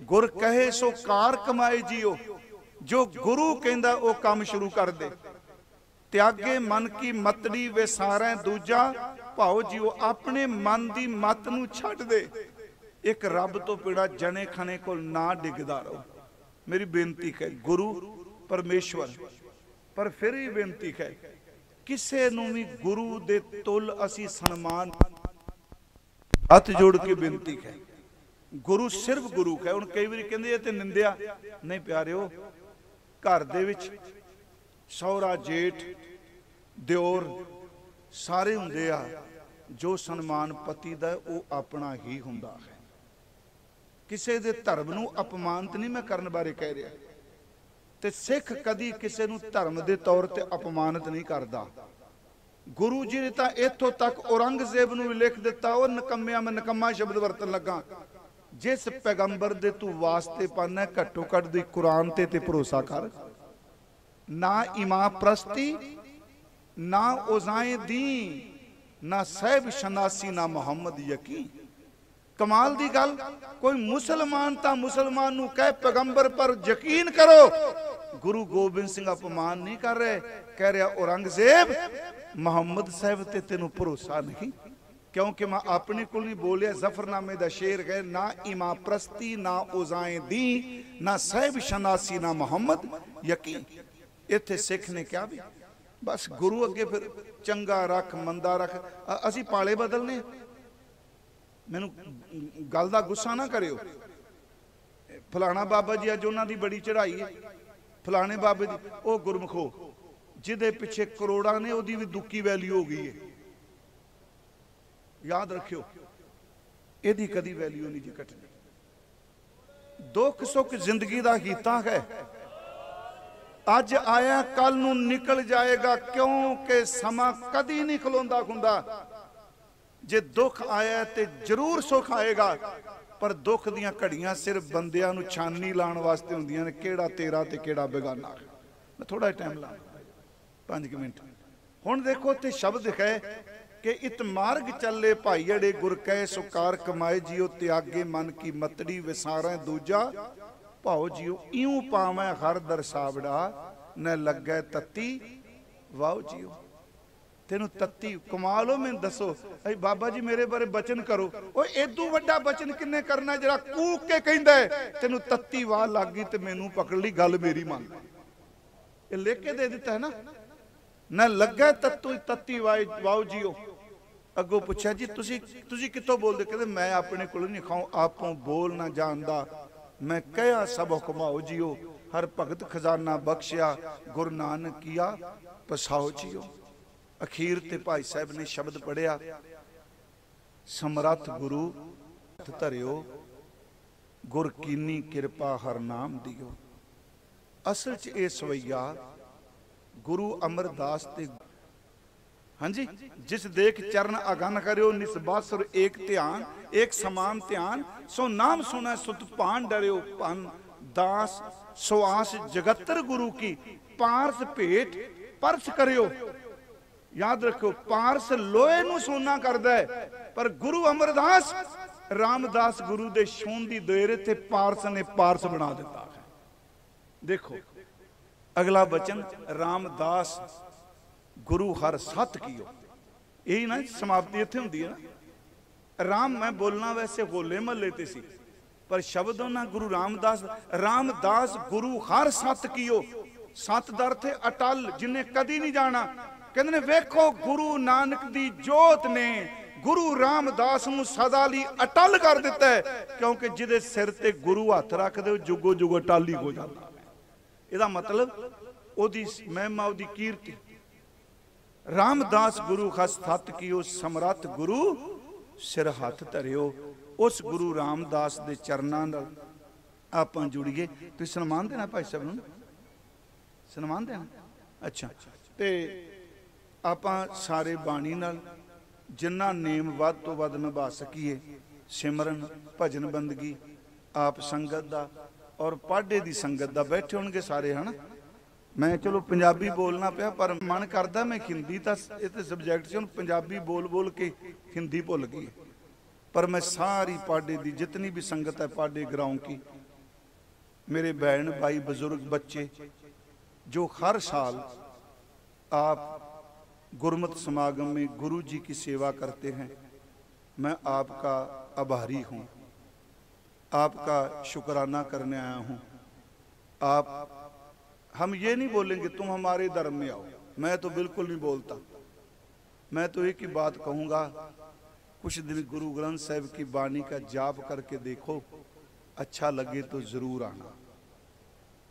गुर कहे सो कार कमाए जियो। जो गुरु कहंदा वो काम शुरू कर दे। त्यागे मन की मतड़ी विसारै दूजा भाओ जियो। अपने मन की मत नूं छड्ड दे। एक रब तो बिना जने खने को ना डिगदा रहो। मेरी बेनती है गुरु परमेश्वर, पर फिर ही बेनती है किसे नूं भी गुरु दे तुल असी सन्मान हथ जोड़ के बेनती है। गुरु सिर्फ गुरु है। हुण कई बार कहंदे ये ते निंदिया नहीं प्यारिओ, घर दे विच सौरा जेठ दिओर सारे हुंदे आ। जो सन्मान पति दा वो अपना ही हुंदा है। किसी दे धर्म नूं अपमानित नहीं मैं करन बारे कह रहा। ते सिख कदी किसी नूं धर्म दे तौर ते अपमानित नहीं करदा। गुरु जी ने तां इत्थों तक औरंगजेब नूं लिख दिता, वो नकम्मिया मैं नकम्मा शब्द वरतन लगा। जिस पैगंबर दे तू वास्ते पाना घट्टो घट दी कुरान ते भरोसा कर। ना इमाम प्रस्ती ना ओज़ाए दी ना सहब शनासी ना मुहम्मद यकीन। कमाल दी गल, कोई मुसलमान ता मुसलमान नूं कह पैगंबर पर यकीन करो। गुरु गोबिंद सिंह अपमान नहीं कर रहे, कह रहा औरंगजेब मुहम्मद साहब ते तेनू भरोसा नहीं। क्योंकि मैं अपने को नहीं बोलिया। जफरनामे दा शेर है, ना इमाम प्रस्ती ना ओज़ाए दी ना सहब शनासी ना मुहम्मद यकीन। इत्थे सिख ने क्या भी बस गुरु अगे फिर चंगा रख मंदा रख। असी पाले बदलने। मैनू गल दा गुस्सा ना करियो। फलाना बाबा जी अज उन्हां दी बड़ी चढ़ाई है, फलाने बाबे दी ओ गुरमुखो जिदे पिछे करोड़ा ने ओदी भी दुक्की वैल्यू हो गई है। याद रखियो एदी कदी वैल्यू नहीं जी घटनी। दुख सुख जिंदगी दा कीता है। अज आया कल नूं निकल जाएगा, क्योंकि समा कदी नहीं खलोंदा हुंदा। जे दुख आया तो जरूर सुख आएगा, पर दुख दियां घड़ियां सिर्फ बंदियां नूं छानी लाने वास्ते हुंदियां ने। केड़ा तेरा ते केड़ा बेगाना। मैं थोड़ा टाइम ला 5 मिनट। हुण देखो ते शब्द है कि इत मार्ग चले भाईड़े गुर कहे सुकार कमाए जियो। त्यागे मन की मतड़ी विसारै दूजा भाओ जियो। इऊं पावै हर दरसावड़ा न लगे तत्ती वाओ जियो। तेनू तत्ती कमाल हो। मैनू दसो अई बाबा जी मेरे बारे बचन करो। ओ एदू वड्डा बचन किन्ने करना जरा कूक के कहंदा है तेनू तत्ती वाह लग गई ते मैनू पकड़ ली गल मेरी मान। ये लिख के दे दिता है ना, न लगे तत्तू तत्ती वाओ जियो। अगों पूछा जी तुसी कितों बोलदे? कहंदे मैं अपने कोल नहीं खाऊं आपों बोल ना जानदा। मैं कहा सब हुक्माओ जियो। हर भगत खजाना बख्शिया गुरु नानक किया पसाओ जियो। अखीर ते भाई साहब ने शब्द पढ़िया, समरथ गुरु धरियो गुर कीनी किरपा हर नाम दियो। असल च ये सवैया गुरु अमरदास ते हाँ जी, जिस देख चरण अगन करो निस्बासुर एक ध्यान एक समान ध्यान। सो नाम सुना सुत पान डरियो पन दास सुआस जगतर गुरु की पारस भेट परस करियो। याद रखो पारस लोहे नू सोना करदा है, पर गुरु अमरदास रामदास गुरु दे शोन दी देर ते पारस ने पारस बना दिता है। देखो अगला वचन रामदास गुरु हर सत कियो। यही ना समाप्ति इत्थे हुंदी है ना। राम मैं बोलना वैसे होले महल्ले ते सी, पर शब्द ना गुरु रामदास। रामदास गुरु हर सत कियो। सत दा अर्थ है अटल, जिन्हें कदी नहीं जाना। कहते ने वेखो गुरु नानक दी जोत ने गुरु रामदास नूं सदा लई अटल कर दिता है, क्योंकि जिदे सिर ते गुरु हथ रख दे जुगो जुग अटल ही हो जाता है। इहदा मतलब ओदी महिमा ओदी कीर्ति। रामदास गुरु खस सत कियो समरथ गुरु सिर हथ धरियो। उस गुरु रामदास दे चरनां नाल आपां जुड़िए। तुसीं सन्मान देना भाई साहब नूं, सन्मान देना। अच्छा ते आपां सारे बाणी नाल जिन्ना नेम वध तो वध निभा सकीए, सिमरन भजन बंदगी आप संगत दा और पाढ़े दी संगत दा बैठे होणगे सारे है ना। मैं चलो पंजाबी बोलना पिया, पर मन करदा मैं हिंदी तां इत्थे सबजैक्ट च पंजाबी बोल बोल के हिंदी भुल गई। पर मैं सारी पाडे दी जितनी भी संगत है पाडे ग्राउंड की, मेरे बहन भाई बुजुर्ग बच्चे जो हर साल आप गुरमत समागम में गुरु जी की सेवा करते हैं, मैं आपका आभारी हूँ, आपका शुक्राना करने आया हूँ। हम ये नहीं बोलेंगे तुम हमारे धर्म में आओ, मैं तो बिल्कुल नहीं बोलता। मैं तो एक ही बात कहूँगा, कुछ दिन गुरु ग्रंथ साहिब की बाणी का जाप करके देखो, अच्छा लगे तो जरूर आना।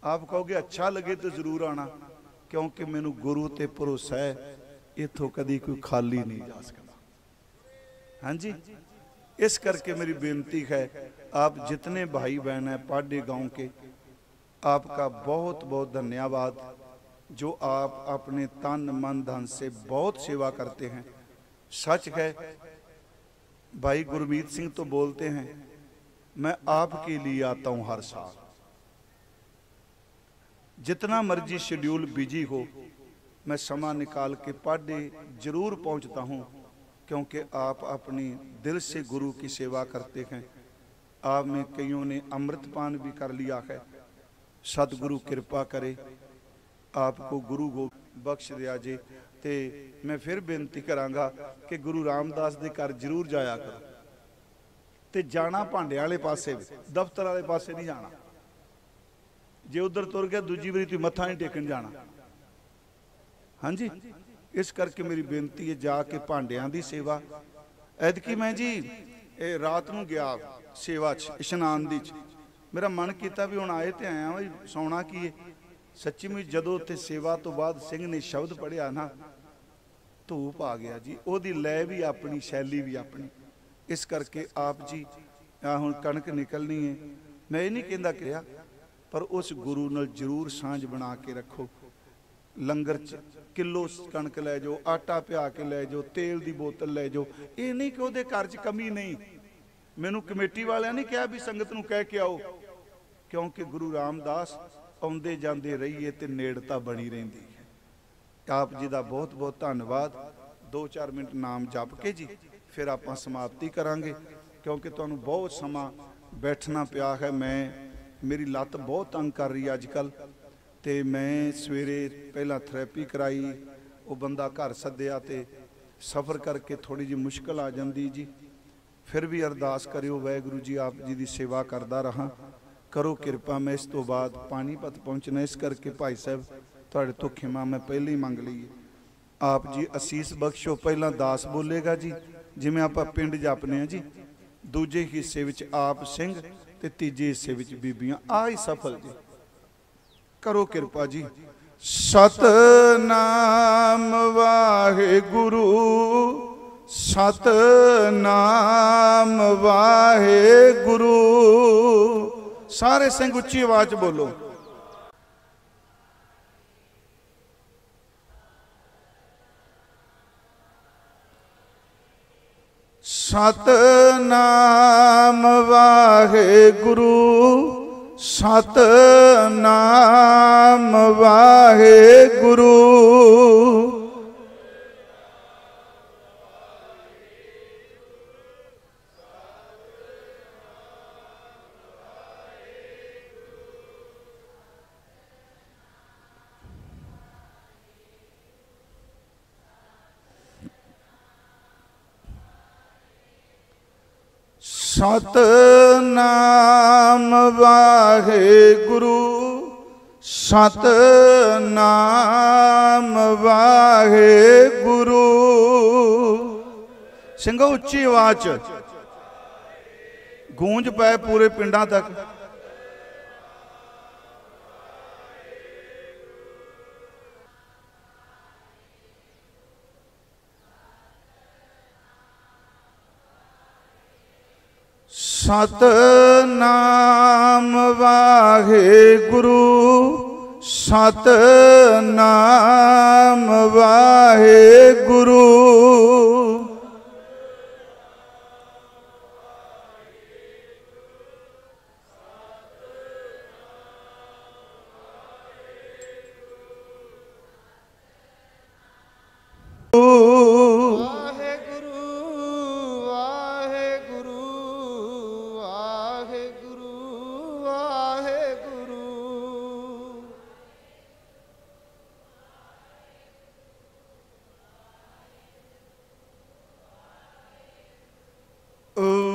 आप कहोगे अच्छा लगे तो जरूर आना, क्योंकि मैनू गुरु ते भरोसा है, इथों कदी कोई खाली नहीं जा सकता। हाँ जी, इस करके मेरी बेनती है, आप जितने भाई बहन हैं पाडे गांव के, आपका बहुत बहुत धन्यवाद, जो आप अपने तन मन धन से बहुत सेवा करते हैं। सच है, भाई गुरमीत सिंह तो बोलते हैं मैं आपके लिए आता हूं हर साल, जितना मर्जी शेड्यूल बिजी हो, मैं समा निकाल के पाडे जरूर पहुंचता हूं, क्योंकि आप अपनी दिल से गुरु की सेवा करते हैं। आप में कईयों ने अमृतपान भी कर लिया है। सतगुरु कृपा करे, आपको गुरु गो बख्श दिया जे। ते मैं फिर बेनती करांगा कि गुरु रामदास दे घर जरूर जाया करो, ते जाना भांडे वाले पासे, दफ्तर वाले पासे नहीं जाना। जे उधर तुर गया दूजी बारी तुम मत्था नहीं टेकन जाना। हाँ जी, इस करके मेरी बेनती है, जाके भांडियां दी सेवा। ऐदकी मैं जी रात नूं गया सेवा च इशनान दी च, मेरा मन किया भी हुण आए तो आया भाई सौना की है। सच्ची मुझ जदों उत्थे सेवा तो बाद सिंह ने शब्द पढ़िया ना, धूप आ गया जी। ओदी लै भी अपनी, शैली भी अपनी। इस करके आप जी हुण कणक निकलनी है, मैं ये नहीं कहता किया, पर उस गुरु नाल जरूर सांझ बना के रखो। लंगर च किलो कणक लै जाओ, आटा पिया के लै जाओ, तेल की बोतल लै जाओ। ये नहीं कि उहदे घर च कमी नहीं। मैनू कमेटी वालियां ने कहा भी संगत नूं कह के आओ, क्योंकि गुरु रामदास आउंदे जांदे रहिए ते नेड़ता बनी रहिंदी है। आप जी का बहुत बहुत धन्यवाद। 2-4 मिनट नाम जप के जी फिर आप समाप्ति करांगे, क्योंकि तुहानूं बहुत समा बैठना पिया है। मेरी लत्त बहुत तंग कर रही है अजकल, तो मैं सवेरे पहला थेरेपी कराई, वो बंदा घर सद्दिया तो सफ़र करके थोड़ी जी मुश्किल आ जाती जी। फिर भी अरदास करियो, वाहिगुरू जी आप जी की सेवा करता रहा, करो कृपा। मैं इस तो बाद पानीपत पहुँचना, इस करके भाई साहब तुहाडे तो खिमा मैं पहले ही मंग ली है। आप जी असीस बख्शो। पहला दास बोलेगा जी, जिमें आप पिंड जपने हैं जी, दूजे हिस्से विच आप सिंह ते तीजे हिस्से विच बीबियां। आ ही सफल जी, करो कृपा जी। सतनाम वाहिगुरु, सतनाम वाहिगुरु। सारे सिंह उच्ची आवाज बोलो। सतनाम वाहिगुरु, सतनाम वाहिगुरु। सतनाम वाहिगुरु, सतनाम वाहिगुरु। ਸਿੰਘੋ ਉੱਚੀ आवाज गूंज पाए पूरे पिंडा तक। सतनाम वाहिगुरु, सतनाम वाहिगुरु। वाहेगुरु वाहेगुरु